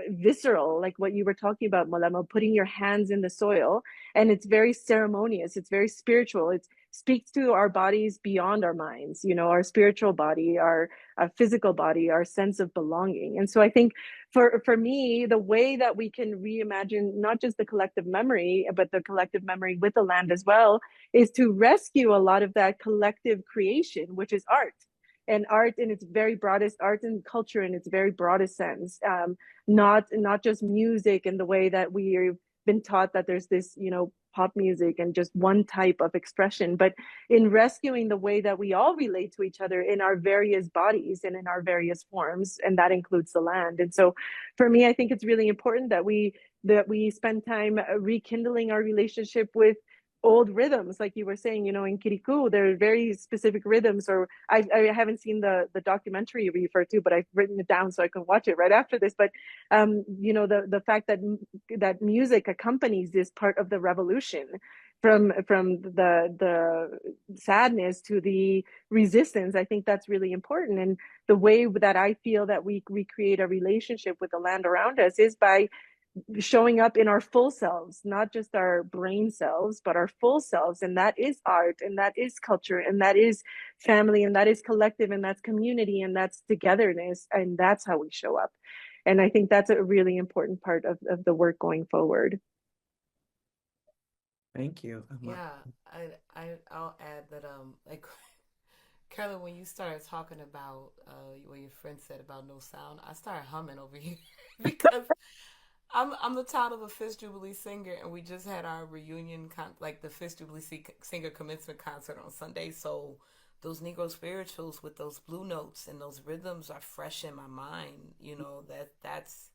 visceral, like what you were talking about, Malema, putting your hands in the soil. And it's very ceremonious. It's very spiritual. It speaks to our bodies beyond our minds, our spiritual body, our physical body, our sense of belonging. And so I think for me, the way that we can reimagine not just the collective memory, but the collective memory with the land as well, is to rescue a lot of that collective creation, which is art, and art in its very broadest, art and culture in its very broadest sense, not just music in the way that we've been taught that there's this, pop music and just one type of expression, but in rescuing the way that we all relate to each other in our various bodies and in our various forms, and that includes the land. And so for me, I think it's really important that we spend time rekindling our relationship with old rhythms, like you were saying, in Kirikou, there are very specific rhythms, or I haven't seen the documentary you refer to, but I've written it down so I can watch it right after this. But the fact that music accompanies this part of the revolution, from the sadness to the resistance, I think that's really important. And the way that I feel that we recreate a relationship with the land around us is by showing up in our full selves, not just our brain selves, but our full selves. And that is art, and that is culture, and that is family, and that is collective, and that's community, and that's togetherness. And that's how we show up. And I think that's a really important part of the work going forward. Thank you. Yeah, I'll add that like Carolyn, when you started talking about what your friend said about no sound, I started humming over here because I'm the child of a Fifth Jubilee singer, and we just had our reunion like the Fifth Jubilee singer commencement concert on Sunday. So those Negro spirituals with those blue notes and those rhythms are fresh in my mind. That's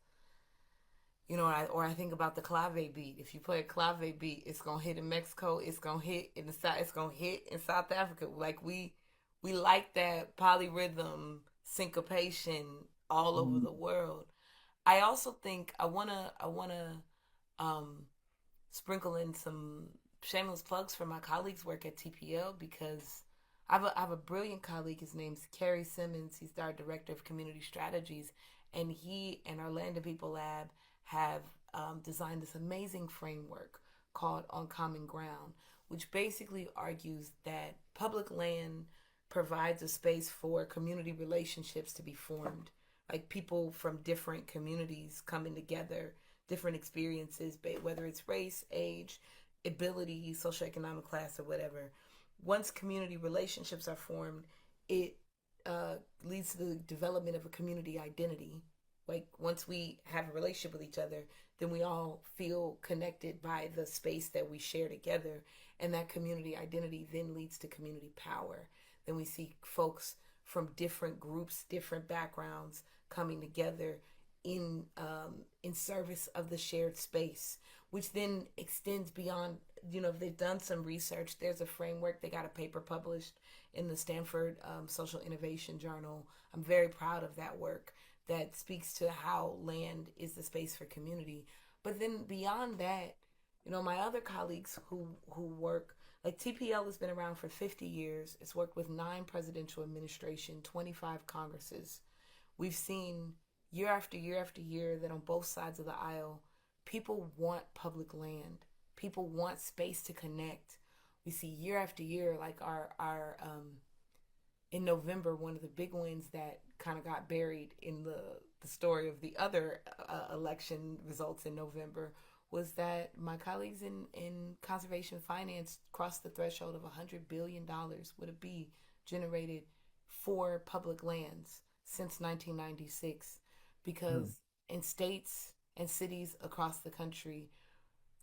or I think about the clave beat. If you play a clave beat, it's gonna hit in Mexico. It's gonna hit in the South. It's gonna hit in South Africa. Like we like that polyrhythm syncopation all over the world. I also think I wanna um, sprinkle in some shameless plugs for my colleagues' work at TPL, because I have a brilliant colleague. His name's Kerry Simmons. He's our director of community strategies, and he and our Land and People Lab have designed this amazing framework called On Common Ground, which basically argues that public land provides a space for community relationships to be formed, like people from different communities coming together, different experiences, whether it's race, age, ability, socioeconomic class, or whatever. Once community relationships are formed, it leads to the development of a community identity. Like once we have a relationship with each other, then we all feel connected by the space that we share together. And that community identity then leads to community power. Then we see folks from different groups, different backgrounds coming together in service of the shared space, which then extends beyond. They've done some research. There's a framework. They got a paper published in the Stanford Social Innovation Journal. I'm very proud of that work that speaks to how land is the space for community. But then beyond that, my other colleagues who work, like TPL has been around for 50 years. It's worked with 9 presidential administration, 25 Congresses. We've seen year after year after year that on both sides of the aisle, people want public land. People want space to connect. We see year after year, like our in November, one of the big wins that kind of got buried in the story of the other election results in November was that my colleagues in conservation finance crossed the threshold of $100 billion would it be generated for public lands since 1996, because in states and cities across the country,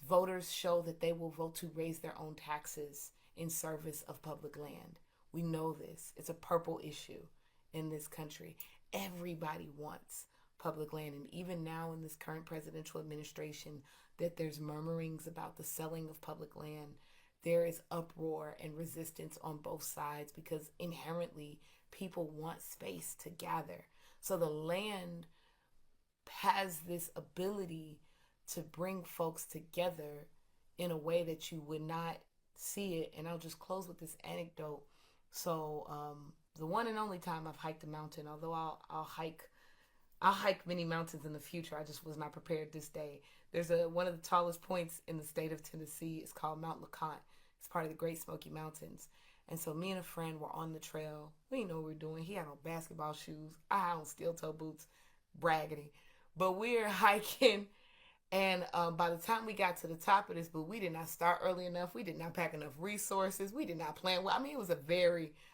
Voters show that they will vote to raise their own taxes in service of public land. We know this. It's a purple issue in this country. Everybody wants public land. And even now in this current presidential administration, that there's murmurings about the selling of public land, there is uproar and resistance on both sides because inherently people want space to gather. So the land has this ability to bring folks together in a way that you would not see it. And I'll just close with this anecdote. So the one and only time I've hiked a mountain, although I'll hike many mountains in the future, I just was not prepared this day. There's one of the tallest points in the state of Tennessee. It's called Mount LeConte. It's part of the Great Smoky Mountains. And so me and a friend were on the trail. We didn't know what we were doing. He had on basketball shoes. I had on steel toe boots. Braggedy. But we're hiking. And by the time we got to the top of this, but we did not start early enough. We did not pack enough resources. We did not plan well. I mean, it was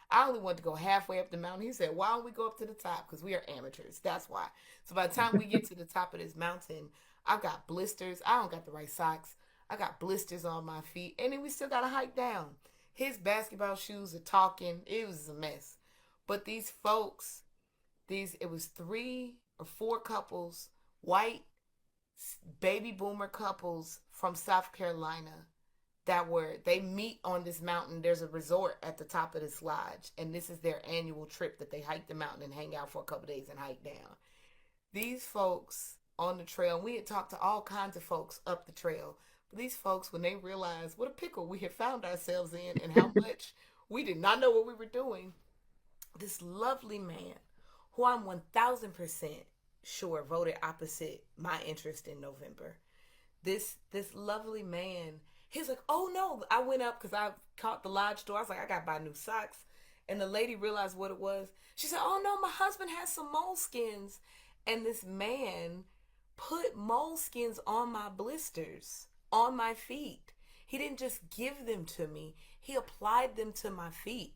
I only wanted to go halfway up the mountain. He said, why don't we go up to the top? Because we are amateurs. That's why. So by the time we get to the top of this mountain, I've got blisters. I don't got the right socks. I got blisters on my feet. And then we still got to hike down. His basketball shoes are talking. It was a mess. But these folks, it was 3 or 4 couples, white baby boomer couples from South Carolina they meet on this mountain. There's a resort at the top of this lodge, and this is their annual trip that they hike the mountain and hang out for a couple days and hike down. These folks on the trail, we had talked to all kinds of folks up the trail, but these folks, when they realized what a pickle we had found ourselves in and how much we did not know what we were doing, this lovely man, who I'm 1000% sure voted opposite my interest in November. This lovely man, he's like, oh no. I went up because I caught the lodge door. I was like, I gotta buy new socks. And the lady realized what it was. She said, oh no, my husband has some moleskins. And this man put moleskins on my blisters, on my feet. He didn't just give them to me. He applied them to my feet.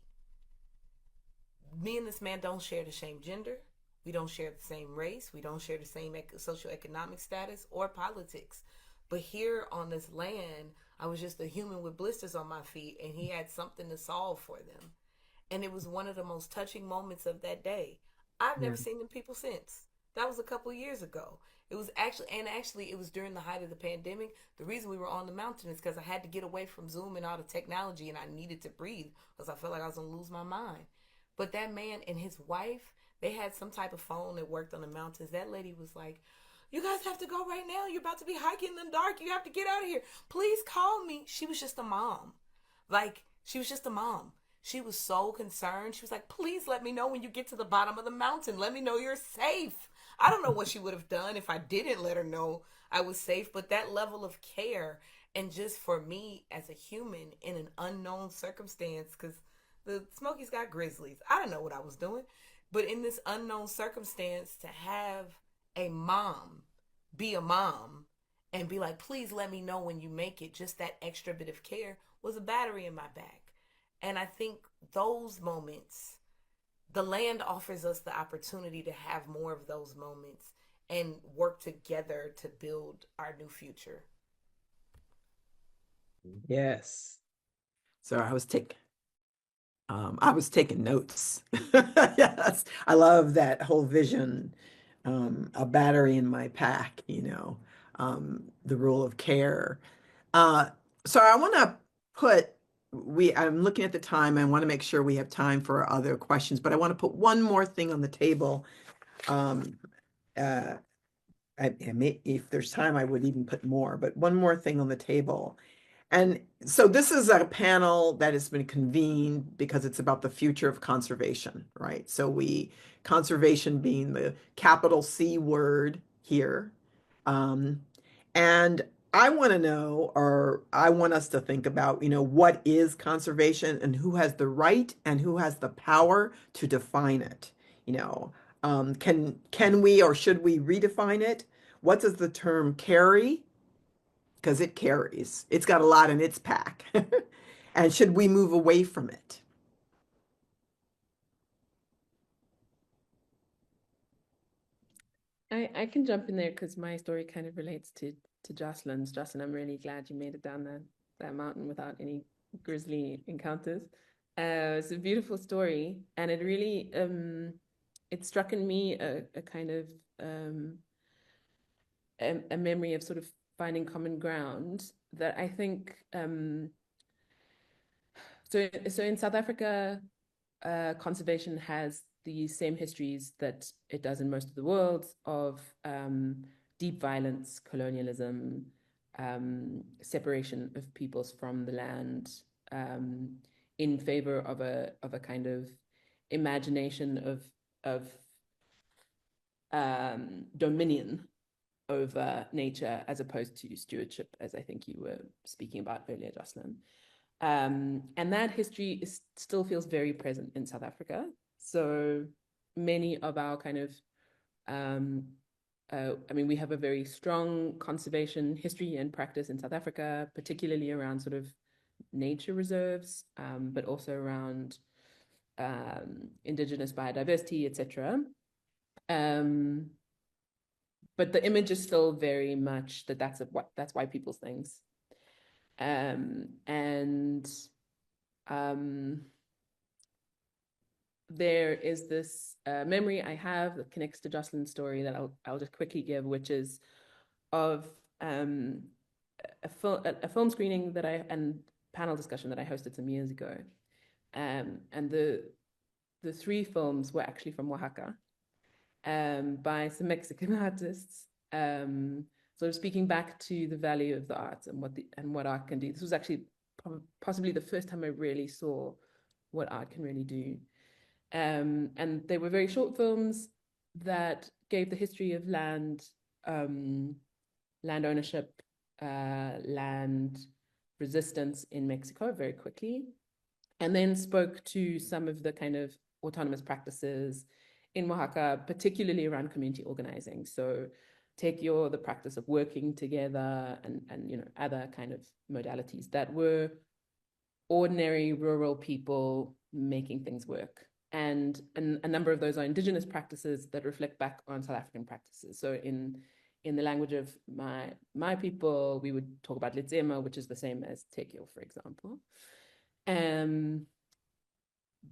Me and this man don't share the same gender. We don't share the same race. We don't share the same socioeconomic status or politics. But here on this land, I was just a human with blisters on my feet, and he had something to solve for them. And it was one of the most touching moments of that day. I've never seen them people since. That was a couple of years ago. It was actually, it was during the height of the pandemic. The reason we were on the mountain is because I had to get away from Zoom and all the technology, and I needed to breathe because I felt like I was going to lose my mind. But that man and his wife, they had some type of phone that worked on the mountains. That lady was like, you guys have to go right now. You're about to be hiking in the dark. You have to get out of here. Please call me. She was just a mom. She was just a mom. She was so concerned. She was like, please let me know when you get to the bottom of the mountain. Let me know you're safe. I don't know what she would have done if I didn't let her know I was safe, but that level of care, and just for me as a human in an unknown circumstance, because the Smokies got grizzlies. I don't know what I was doing. But in this unknown circumstance, to have a mom be a mom and be like, please let me know when you make it, just that extra bit of care was a battery in my back. And I think those moments, the land offers us the opportunity to have more of those moments and work together to build our new future. Yes. So I was taking notes. Yes, I love that whole vision. A battery in my pack, the rule of care. So I want to I'm looking at the time. I want to make sure we have time for other questions, but I want to put one more thing on the table. If there's time, I would even put more, but one more thing on the table. And so this is a panel that has been convened because it's about the future of conservation, right? So conservation being the capital C word here. And I want to know, or I want us to think about, what is conservation and who has the right and who has the power to define it? Can we or should we redefine it? What does the term carry? Because it carries. It's got a lot in its pack. And should we move away from it? I can jump in there because my story kind of relates to Jocelyn's. Jocelyn, I'm really glad you made it down that mountain without any grisly encounters. It's a beautiful story, and it really it struck in me a kind of a memory of sort of finding common ground that I think so in South Africa, conservation has the same histories that it does in most of the world of deep violence, colonialism, separation of peoples from the land, in favor of a kind of imagination of dominion over nature as opposed to stewardship, as I think you were speaking about earlier, Jocelyn. And that history still feels very present in South Africa. So many of our kind of, I mean, we have a very strong conservation history and practice in South Africa, particularly around sort of nature reserves, but also around indigenous biodiversity, etc. But the image is still very much that that's white people's things. And there is this memory I have that connects to Jocelyn's story that I'll just quickly give, which is of a film screening that and panel discussion that I hosted some years ago. And the three films were actually from Oaxaca, by some Mexican artists, sort of speaking back to the value of the arts and what art can do. This was actually possibly the first time I really saw what art can really do. And they were very short films that gave the history of land ownership, land resistance in Mexico very quickly, and then spoke to some of the kind of autonomous practices in Oaxaca, particularly around community organizing. So take the practice of working together and you know, other kind of modalities that were ordinary rural people making things work. And a number of those are indigenous practices that reflect back on South African practices. So in the language of my people, we would talk about Letsema, which is the same as Tekio, for example.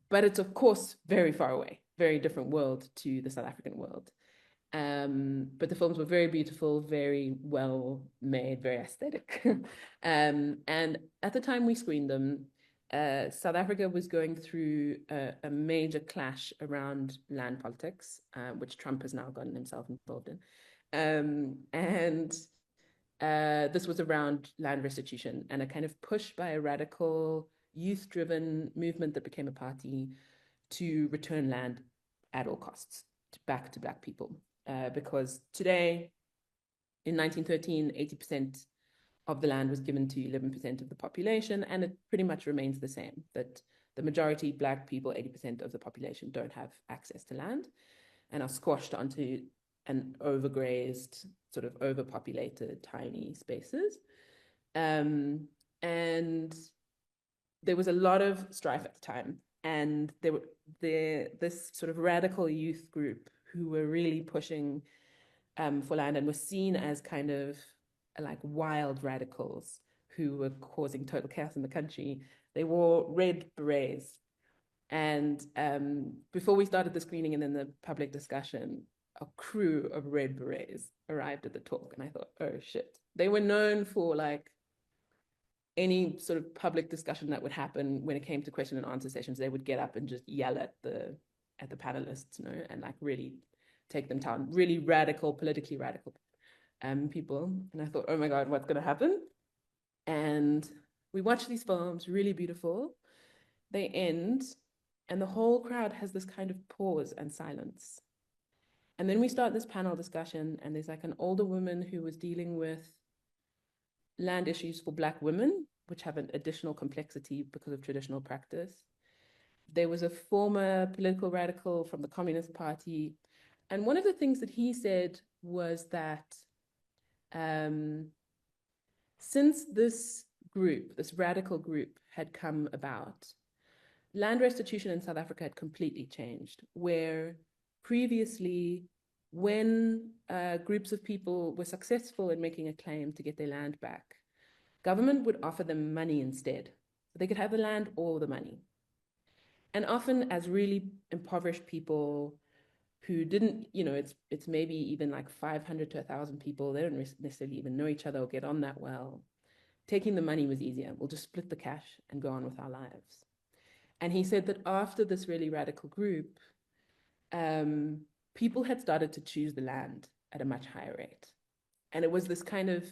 But it's of course very far away, very different world to the South African world. But the films were very beautiful, very well made, very aesthetic. And at the time we screened them, South Africa was going through a major clash around land politics, which Trump has now gotten himself involved in. And this was around land restitution and a kind of push by a radical youth-driven movement that became a party to return land at all costs back to Black people. Because today, in 1913, 80% of the land was given to 11% of the population, and it pretty much remains the same, that the majority Black people, 80% of the population, don't have access to land and are squashed onto an overgrazed, sort of overpopulated, tiny spaces. And there was a lot of strife at the time, and this sort of radical youth group who were really pushing for land and were seen as kind of like wild radicals who were causing total chaos in the country. They wore red berets. And before we started the screening and then the public discussion, a crew of red berets arrived at the talk. And I thought, oh shit. They were known for like any sort of public discussion that would happen when it came to question and answer sessions. They would get up and just yell at the panelists, you know, and like really take them down. Really radical, politically radical people. And I thought, oh my God, what's going to happen? And we watch these films, really beautiful. They end, and the whole crowd has this kind of pause and silence. And then we start this panel discussion, and there's like an older woman who was dealing with land issues for Black women, which have an additional complexity because of traditional practice. There was a former political radical from the Communist Party. And one of the things that he said was that since this group, this radical group had come about, land restitution in South Africa had completely changed, where previously when groups of people were successful in making a claim to get their land back, government would offer them money instead. So they could have the land or the money. And often as really impoverished people who didn't, it's maybe even like 500 to 1,000 people, they don't necessarily even know each other or get on that well. Taking the money was easier. We'll just split the cash and go on with our lives. And he said that after this really radical group, people had started to choose the land at a much higher rate. And it was this kind of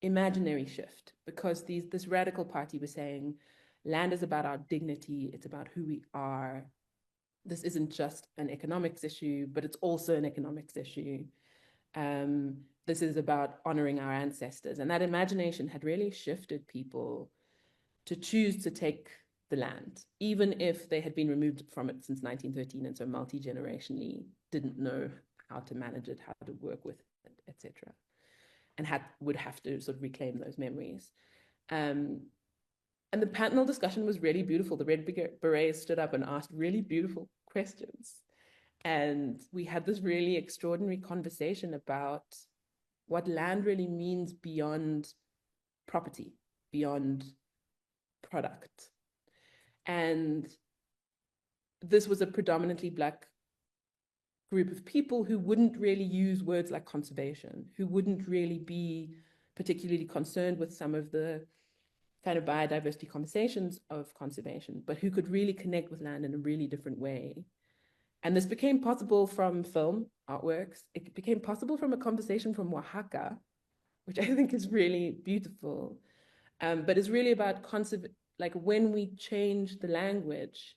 imaginary shift, because this radical party was saying, land is about our dignity, it's about who we are. This isn't just an economics issue, but it's also an economics issue. This is about honoring our ancestors. And that imagination had really shifted people to choose to take the land, even if they had been removed from it since 1913, and so multi-generationally didn't know how to manage it, how to work with it, etc., and would have to sort of reclaim those memories. And the panel discussion was really beautiful. The Red Berets stood up and asked really beautiful questions. And we had this really extraordinary conversation about what land really means beyond property, beyond product. And this was a predominantly Black group of people who wouldn't really use words like conservation, who wouldn't really be particularly concerned with some of the kind of biodiversity conversations of conservation, but who could really connect with land in a really different way. And this became possible from film, artworks. It became possible from a conversation from Oaxaca, which I think is really beautiful. But it's really about like when we change the language,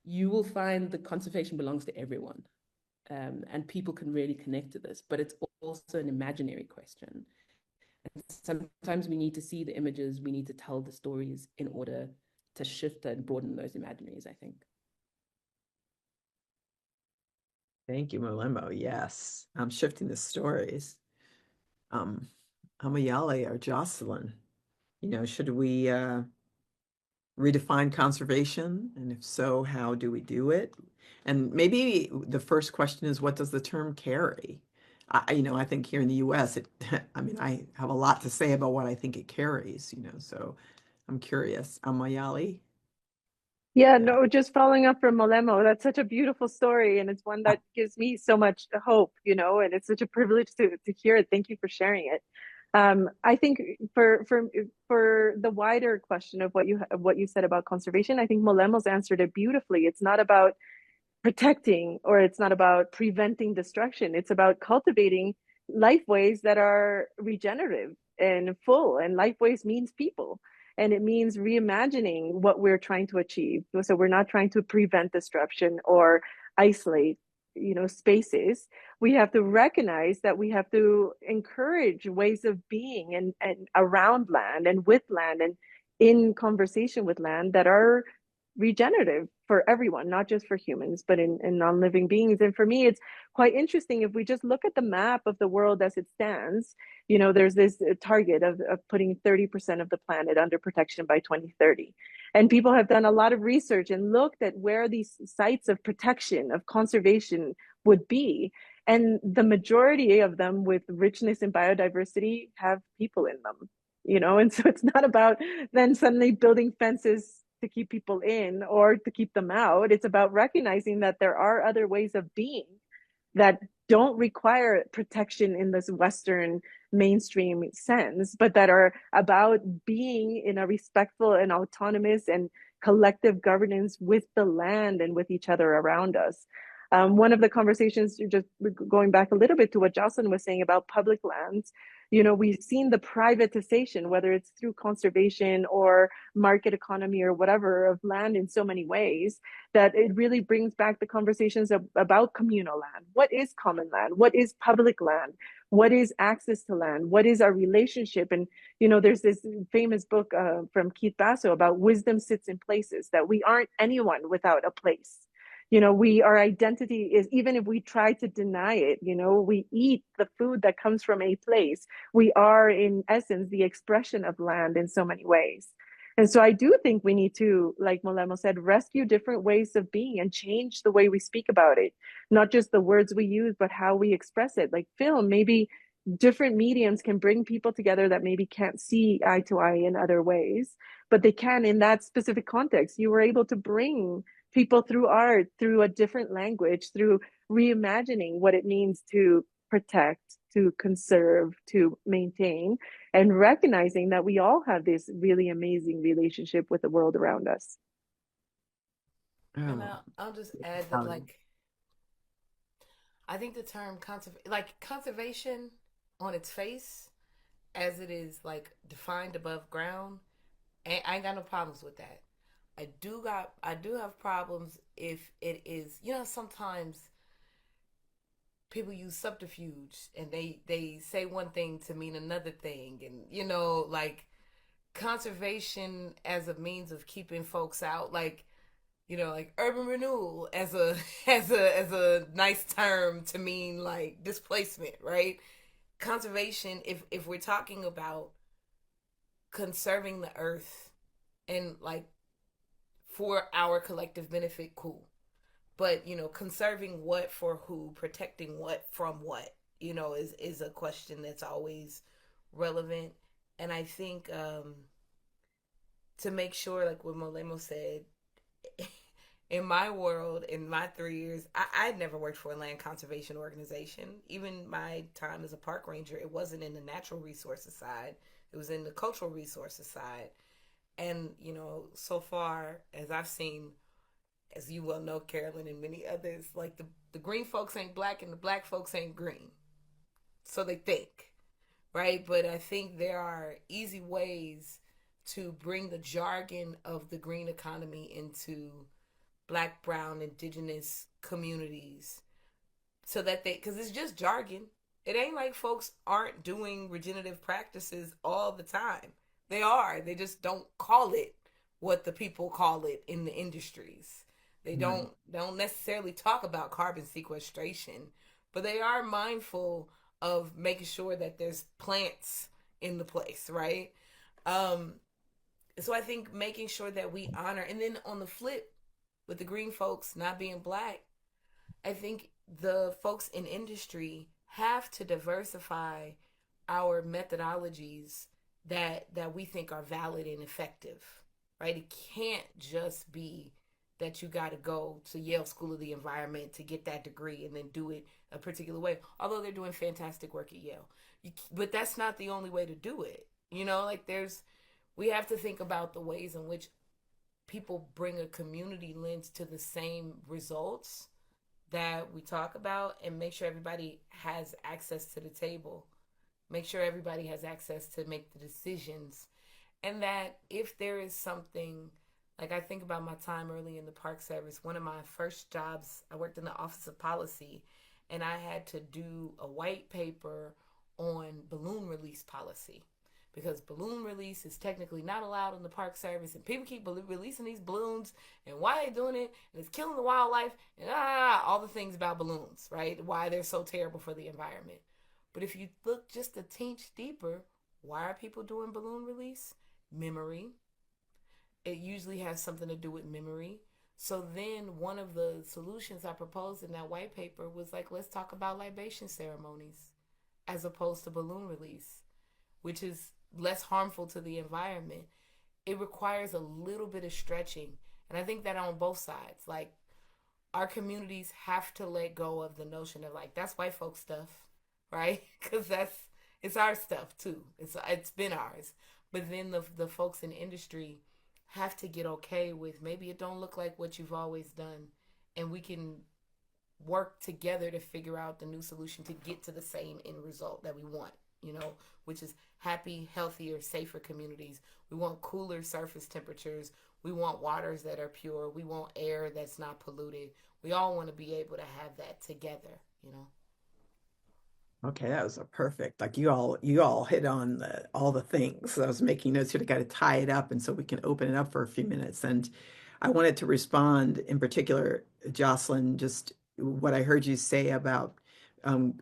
you will find that conservation belongs to everyone. And people can really connect to this, but it's also an imaginary question. And sometimes we need to see the images, we need to tell the stories in order to shift and broaden those imaginaries, I think. Thank you, Malemo. Yes, I'm shifting the stories. Amayale or Jocelyn, should we redefine conservation? And if so, how do we do it? And maybe the first question is, what does the term carry? I think here in the US, I have a lot to say about what I think it carries, so I'm curious. Amayali? Yeah, no, just following up from Molemo, that's such a beautiful story, and it's one that gives me so much hope, and it's such a privilege to hear it. Thank you for sharing it. I think for the wider question of what you said about conservation, I think Molemo's answered it beautifully. It's not about protecting, or it's not about preventing destruction. It's about cultivating lifeways that are regenerative and full. And lifeways means people. And it means reimagining what we're trying to achieve. So we're not trying to prevent destruction or isolate, spaces. We have to recognize that we have to encourage ways of being and around land and with land and in conversation with land that are regenerative for everyone, not just for humans, but in non-living beings. And for me, it's quite interesting if we just look at the map of the world as it stands. There's this target of putting 30% of the planet under protection by 2030. And people have done a lot of research and looked at where these sites of protection, of conservation would be. And the majority of them with richness and biodiversity have people in them, and so it's not about then suddenly building fences to keep people in or to keep them out. It's about recognizing that there are other ways of being that don't require protection in this Western mainstream sense, but that are about being in a respectful and autonomous and collective governance with the land and with each other around us. One of the conversations, just going back a little bit to what Jocelyn was saying about public lands, we've seen the privatization, whether it's through conservation or market economy or whatever, of land in so many ways, that it really brings back the conversations about communal land. What is common land? What is public land? What is access to land? What is our relationship? And, there's this famous book from Keith Basso about wisdom sits in places, that we aren't anyone without a place. Our identity is, even if we try to deny it, we eat the food that comes from a place. We are in essence the expression of land in so many ways. And so I do think we need to, like Molemo said, rescue different ways of being and change the way we speak about it. Not just the words we use, but how we express it. Like film, maybe different mediums can bring people together that maybe can't see eye to eye in other ways, but they can in that specific context. You were able to bring people through art, through a different language, through reimagining what it means to protect, to conserve, to maintain, and recognizing that we all have this really amazing relationship with the world around us. And Oh, I'll just add that, Helen. like, I think the term conservation on its face, as it is like defined above ground, I ain't got no problems with that. I do have problems if it is, sometimes people use subterfuge and they say one thing to mean another thing, and like conservation as a means of keeping folks out, like like urban renewal as a as a nice term to mean like displacement, right? Conservation, if we're talking about conserving the earth and like for our collective benefit, cool. But conserving what for who, protecting what from what, is a question that's always relevant. And I think to make sure, like what Molemo said, in my world, in my 3 years, I'd never worked for a land conservation organization. Even my time as a park ranger, it wasn't in the natural resources side, it was in the cultural resources side. And, so far as I've seen, as you well know, Carolyn, and many others, like the green folks ain't black and the black folks ain't green. So they think, right? But I think there are easy ways to bring the jargon of the green economy into black, brown, indigenous communities so that because it's just jargon. It ain't like folks aren't doing regenerative practices all the time. They are. They just don't call it what the people call it in the industries. They don't necessarily talk about carbon sequestration, but they are mindful of making sure that there's plants in the place, right? Um, so I think making sure that we honor, and then on the flip, with the green folks not being black, I think the folks in industry have to diversify our methodologies that we think are valid and effective, right? It can't just be that you got to go to Yale School of the Environment to get that degree and then do it a particular way. Although they're doing fantastic work at Yale, but that's not the only way to do it. Like we have to think about the ways in which people bring a community lens to the same results that we talk about, and make sure everybody has access to the table, make sure everybody has access to make the decisions. And that if there is something, like I think about my time early in the Park Service, one of my first jobs, I worked in the Office of Policy, and I had to do a white paper on balloon release policy, because balloon release is technically not allowed in the Park Service, and people keep releasing these balloons, and why are they doing it, and it's killing the wildlife, and all the things about balloons, right? Why they're so terrible for the environment. But if you look just a tinge deeper, why are people doing balloon release? Memory. It usually has something to do with memory. So then one of the solutions I proposed in that white paper was like, let's talk about libation ceremonies as opposed to balloon release, which is less harmful to the environment. It requires a little bit of stretching. And I think that on both sides, like our communities have to let go of the notion of like, that's white folk stuff, right? Because it's our stuff too. It's been ours. But then the folks in industry have to get okay with maybe it don't look like what you've always done, and we can work together to figure out the new solution to get to the same end result that we want, which is happy, healthier, safer communities. We want cooler surface temperatures. We want waters that are pure. We want air that's not polluted. We all want to be able to have that together. Okay, that was a perfect. Like you all hit on all the things. So I was making notes here to kind of tie it up, and so we can open it up for a few minutes. And I wanted to respond in particular, Jocelyn, just what I heard you say about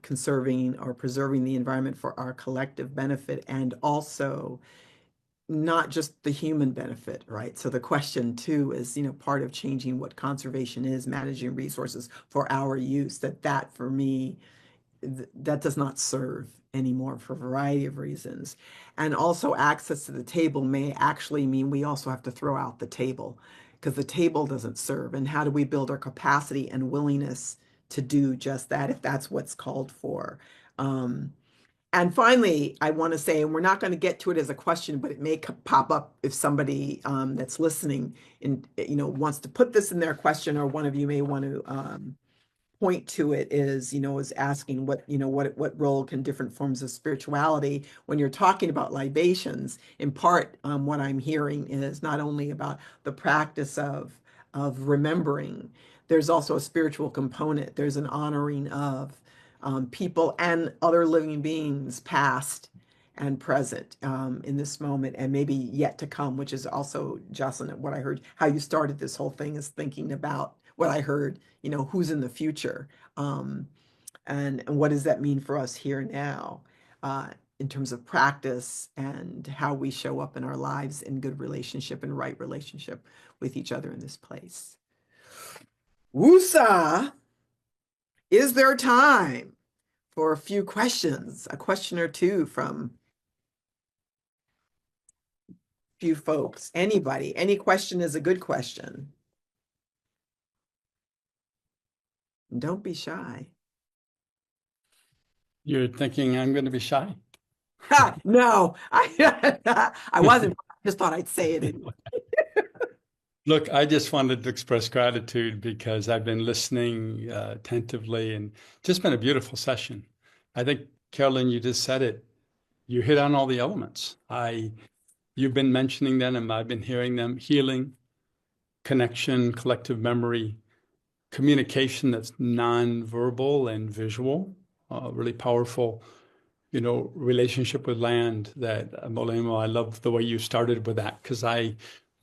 conserving or preserving the environment for our collective benefit, and also not just the human benefit, right? So the question too is, part of changing what conservation is, managing resources for our use, that for me, that does not serve anymore for a variety of reasons. And also access to the table may actually mean we also have to throw out the table because the table doesn't serve. And how do we build our capacity and willingness to do just that if that's what's called for? And finally, I want to say, and we're not going to get to it as a question, but it may pop up if somebody that's listening wants to put this in their question, or one of you may want to point to it is asking what role can different forms of spirituality, when you're talking about libations, in part, what I'm hearing is not only about the practice of remembering, there's also a spiritual component. There's an honoring of people and other living beings, past and present, in this moment, and maybe yet to come, which is also, Jocelyn, what I heard, how you started this whole thing is thinking about what I heard, who's in the future, and what does that mean for us here now, in terms of practice and how we show up in our lives in good relationship and right relationship with each other in this place. Wusa, is there time for a few questions, a question or two from a few folks? Anybody? Any question is a good question. Don't be shy. You're thinking I'm going to be shy? No, I wasn't. I just thought I'd say it anyway. Look, I just wanted to express gratitude because I've been listening attentively, and just been a beautiful session. I think, Carolyn, you just said it. You hit on all the elements. You've been mentioning them, and I've been hearing them: healing, connection, collective memory, communication that's non-verbal and visual, really powerful, relationship with land. That, Molemo, I love the way you started with that, because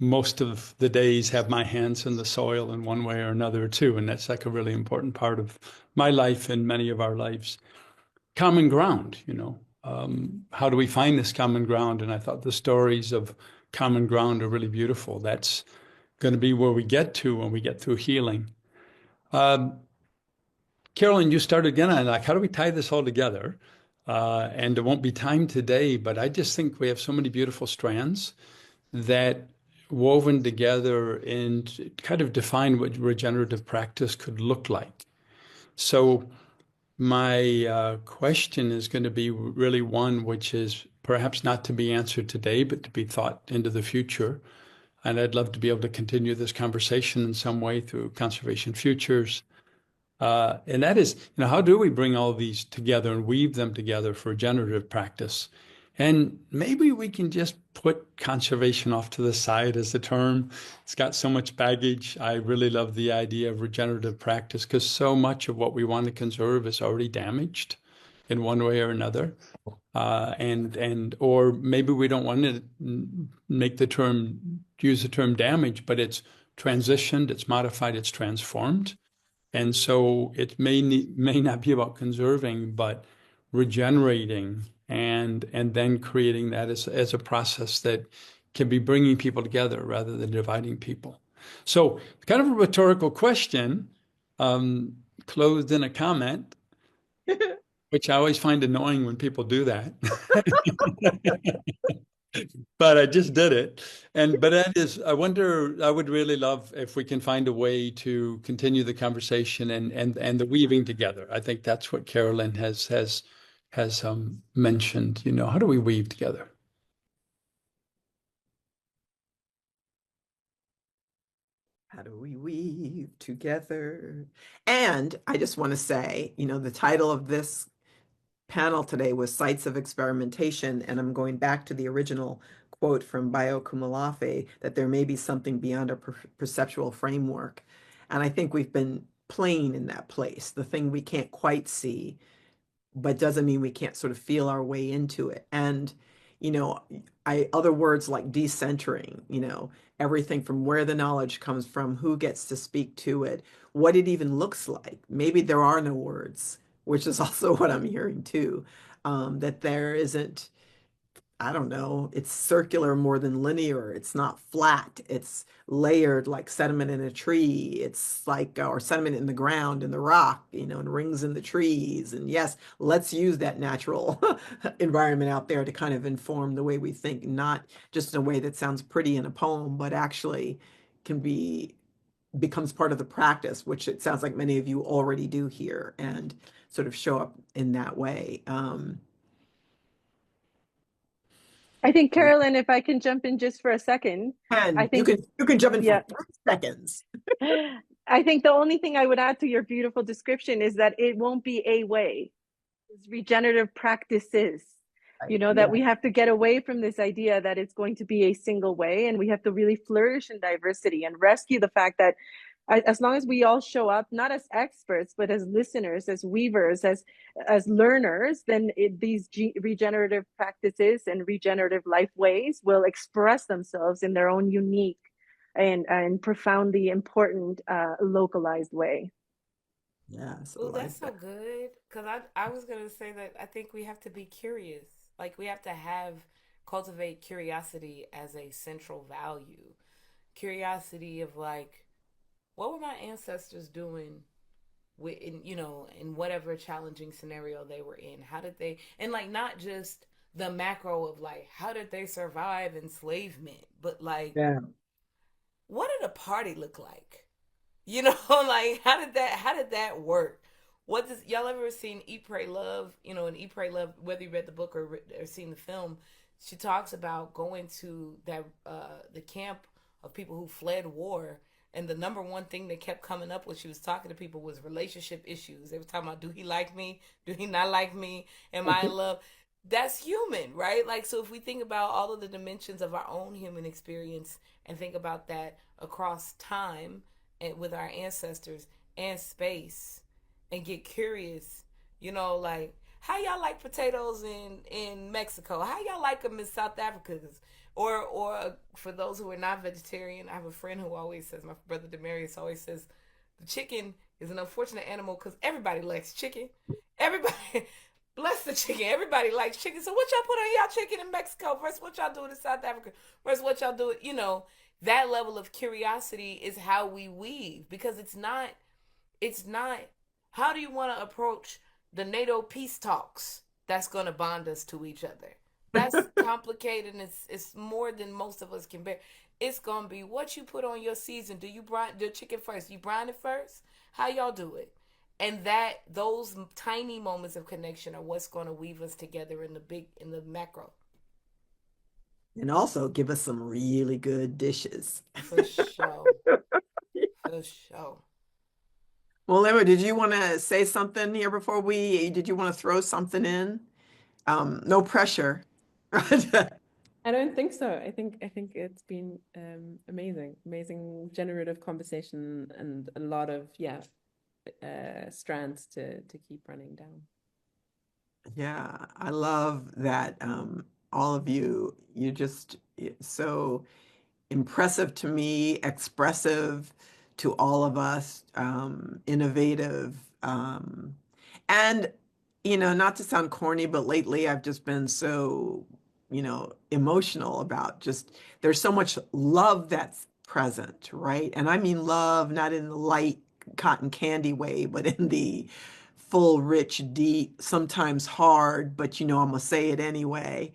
most of the days have my hands in the soil in one way or another too, and that's like a really important part of my life and many of our lives. Common ground, how do we find this common ground? And I thought the stories of common ground are really beautiful. That's going to be where we get to when we get through healing. Carolyn, you started again on like, how do we tie this all together? And there won't be time today, but I just think we have so many beautiful strands that woven together and kind of define what regenerative practice could look like. So my question is going to be really one which is perhaps not to be answered today, but to be thought into the future. And I'd love to be able to continue this conversation in some way through Conservation Futures. And that is, how do we bring all these together and weave them together for regenerative practice? And maybe we can just put conservation off to the side as a term. It's got so much baggage. I really love the idea of regenerative practice because so much of what we want to conserve is already damaged in one way or another. Or maybe we don't want to use the term damage, but it's transitioned, it's modified, it's transformed. And so it may not be about conserving, but regenerating and then creating that as a process that can be bringing people together rather than dividing people. So kind of a rhetorical question, clothed in a comment, which I always find annoying when people do that. But I just did it. But that is, I would really love if we can find a way to continue the conversation and the weaving together. I think that's what Carolyn has mentioned. How do we weave together? How do we weave together? And I just want to say, the title of this panel today was Sites of Experimentation, and I'm going back to the original quote from Bayo Kumalafe, that there may be something beyond a perceptual framework. And I think we've been playing in that place, the thing we can't quite see, but doesn't mean we can't sort of feel our way into it. And, other words like decentering, everything from where the knowledge comes from, who gets to speak to it, what it even looks like. Maybe there are no words, which is also what I'm hearing too, that there isn't I don't know, it's circular more than linear. It's not flat. It's layered like sediment in a tree. It's like, or sediment in the ground, in the rock, and rings in the trees. And yes, let's use that natural environment out there to kind of inform the way we think, not just in a way that sounds pretty in a poem, but actually becomes part of the practice, which it sounds like many of you already do here and sort of show up in that way. I think, Carolyn, if I can jump in just for a second, I And you think, can jump in for yeah, 3 seconds. I think the only thing I would add to your beautiful description is that it won't be a way. It's regenerative practices. Right. That Yeah. we have to get away from this idea that it's going to be a single way, and we have to really flourish in diversity and rescue the fact that as long as we all show up not as experts but as listeners, as weavers, as learners, then these regenerative practices and regenerative life ways will express themselves in their own unique and profoundly important localized way. Yes, I Oh, like that's so that. good. Because I was going to say that I think we have to be curious. Like, we have to cultivate curiosity as a central value. Curiosity of, like, what were my ancestors doing in whatever challenging scenario they were in? How did they, and like, not just the macro of, like, how did they survive enslavement, but like, Yeah. what did a party look like? Like, how did that work? What does y'all ever seen Eat Pray Love? In Eat Pray Love, whether you read the book or seen the film, she talks about going to the camp of people who fled war, and the number one thing that kept coming up when she was talking to people was relationship issues. They were talking about, do he like me? Do he not like me? Am I in love? That's human, right? Like, so if we think about all of the dimensions of our own human experience and think about that across time and with our ancestors and space, and get curious, like, how y'all like potatoes in Mexico? How y'all like them in South Africa? Or for those who are not vegetarian, I have a friend who always says, my brother Demarius always says, the chicken is an unfortunate animal because everybody likes chicken. Everybody, bless the chicken. Everybody likes chicken. So what y'all put on y'all chicken in Mexico versus what y'all do in South Africa versus what y'all do, that level of curiosity is how we weave, because it's not how do you want to approach the NATO peace talks that's going to bond us to each other. That's complicated, and it's more than most of us can bear. It's going to be what you put on your season. Do you brine the chicken first? You brine it first? How y'all do it? And those tiny moments of connection are what's going to weave us together in the macro. And also give us some really good dishes. For sure. For sure. Well, Emma, did you want to say something here before did you want to throw something in? No pressure. I don't think so. I think it's been amazing generative conversation and a lot of strands to keep running down. Yeah, I love that all of you're just so impressive to me, expressive to all of us, innovative. And, not to sound corny, but lately I've just been so, emotional about there's so much love that's present, right? And I mean love, not in the light cotton candy way, but in the full, rich, deep, sometimes hard, but I'm gonna say it anyway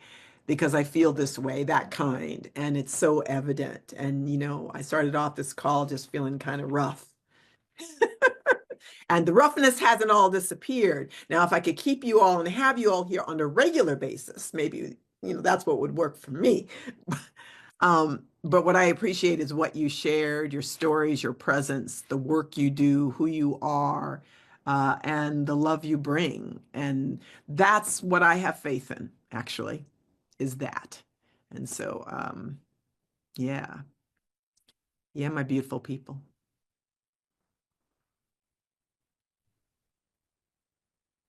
because I feel this way, that kind. And it's so evident. And, I started off this call just feeling kind of rough. And the roughness hasn't all disappeared. Now, if I could keep you all and have you all here on a regular basis, maybe, that's what would work for me. But what I appreciate is what you shared, your stories, your presence, the work you do, who you are, and the love you bring. And that's what I have faith in, actually, is that. And so, yeah. Yeah, my beautiful people.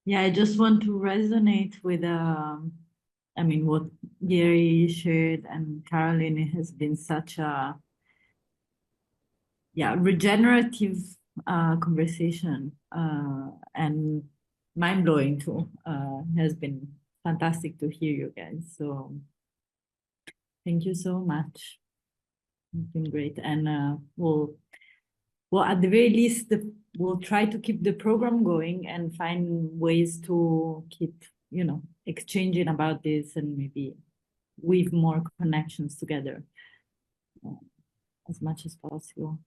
Yeah, I just want to resonate with, what Gary shared and Caroline. It has been such a, regenerative conversation and mind blowing too. Has been fantastic to hear you guys. So Thank you so much. It's been great. And well, at the very least, we'll try to keep the program going and find ways to keep, exchanging about this and maybe weave more connections together as much as possible.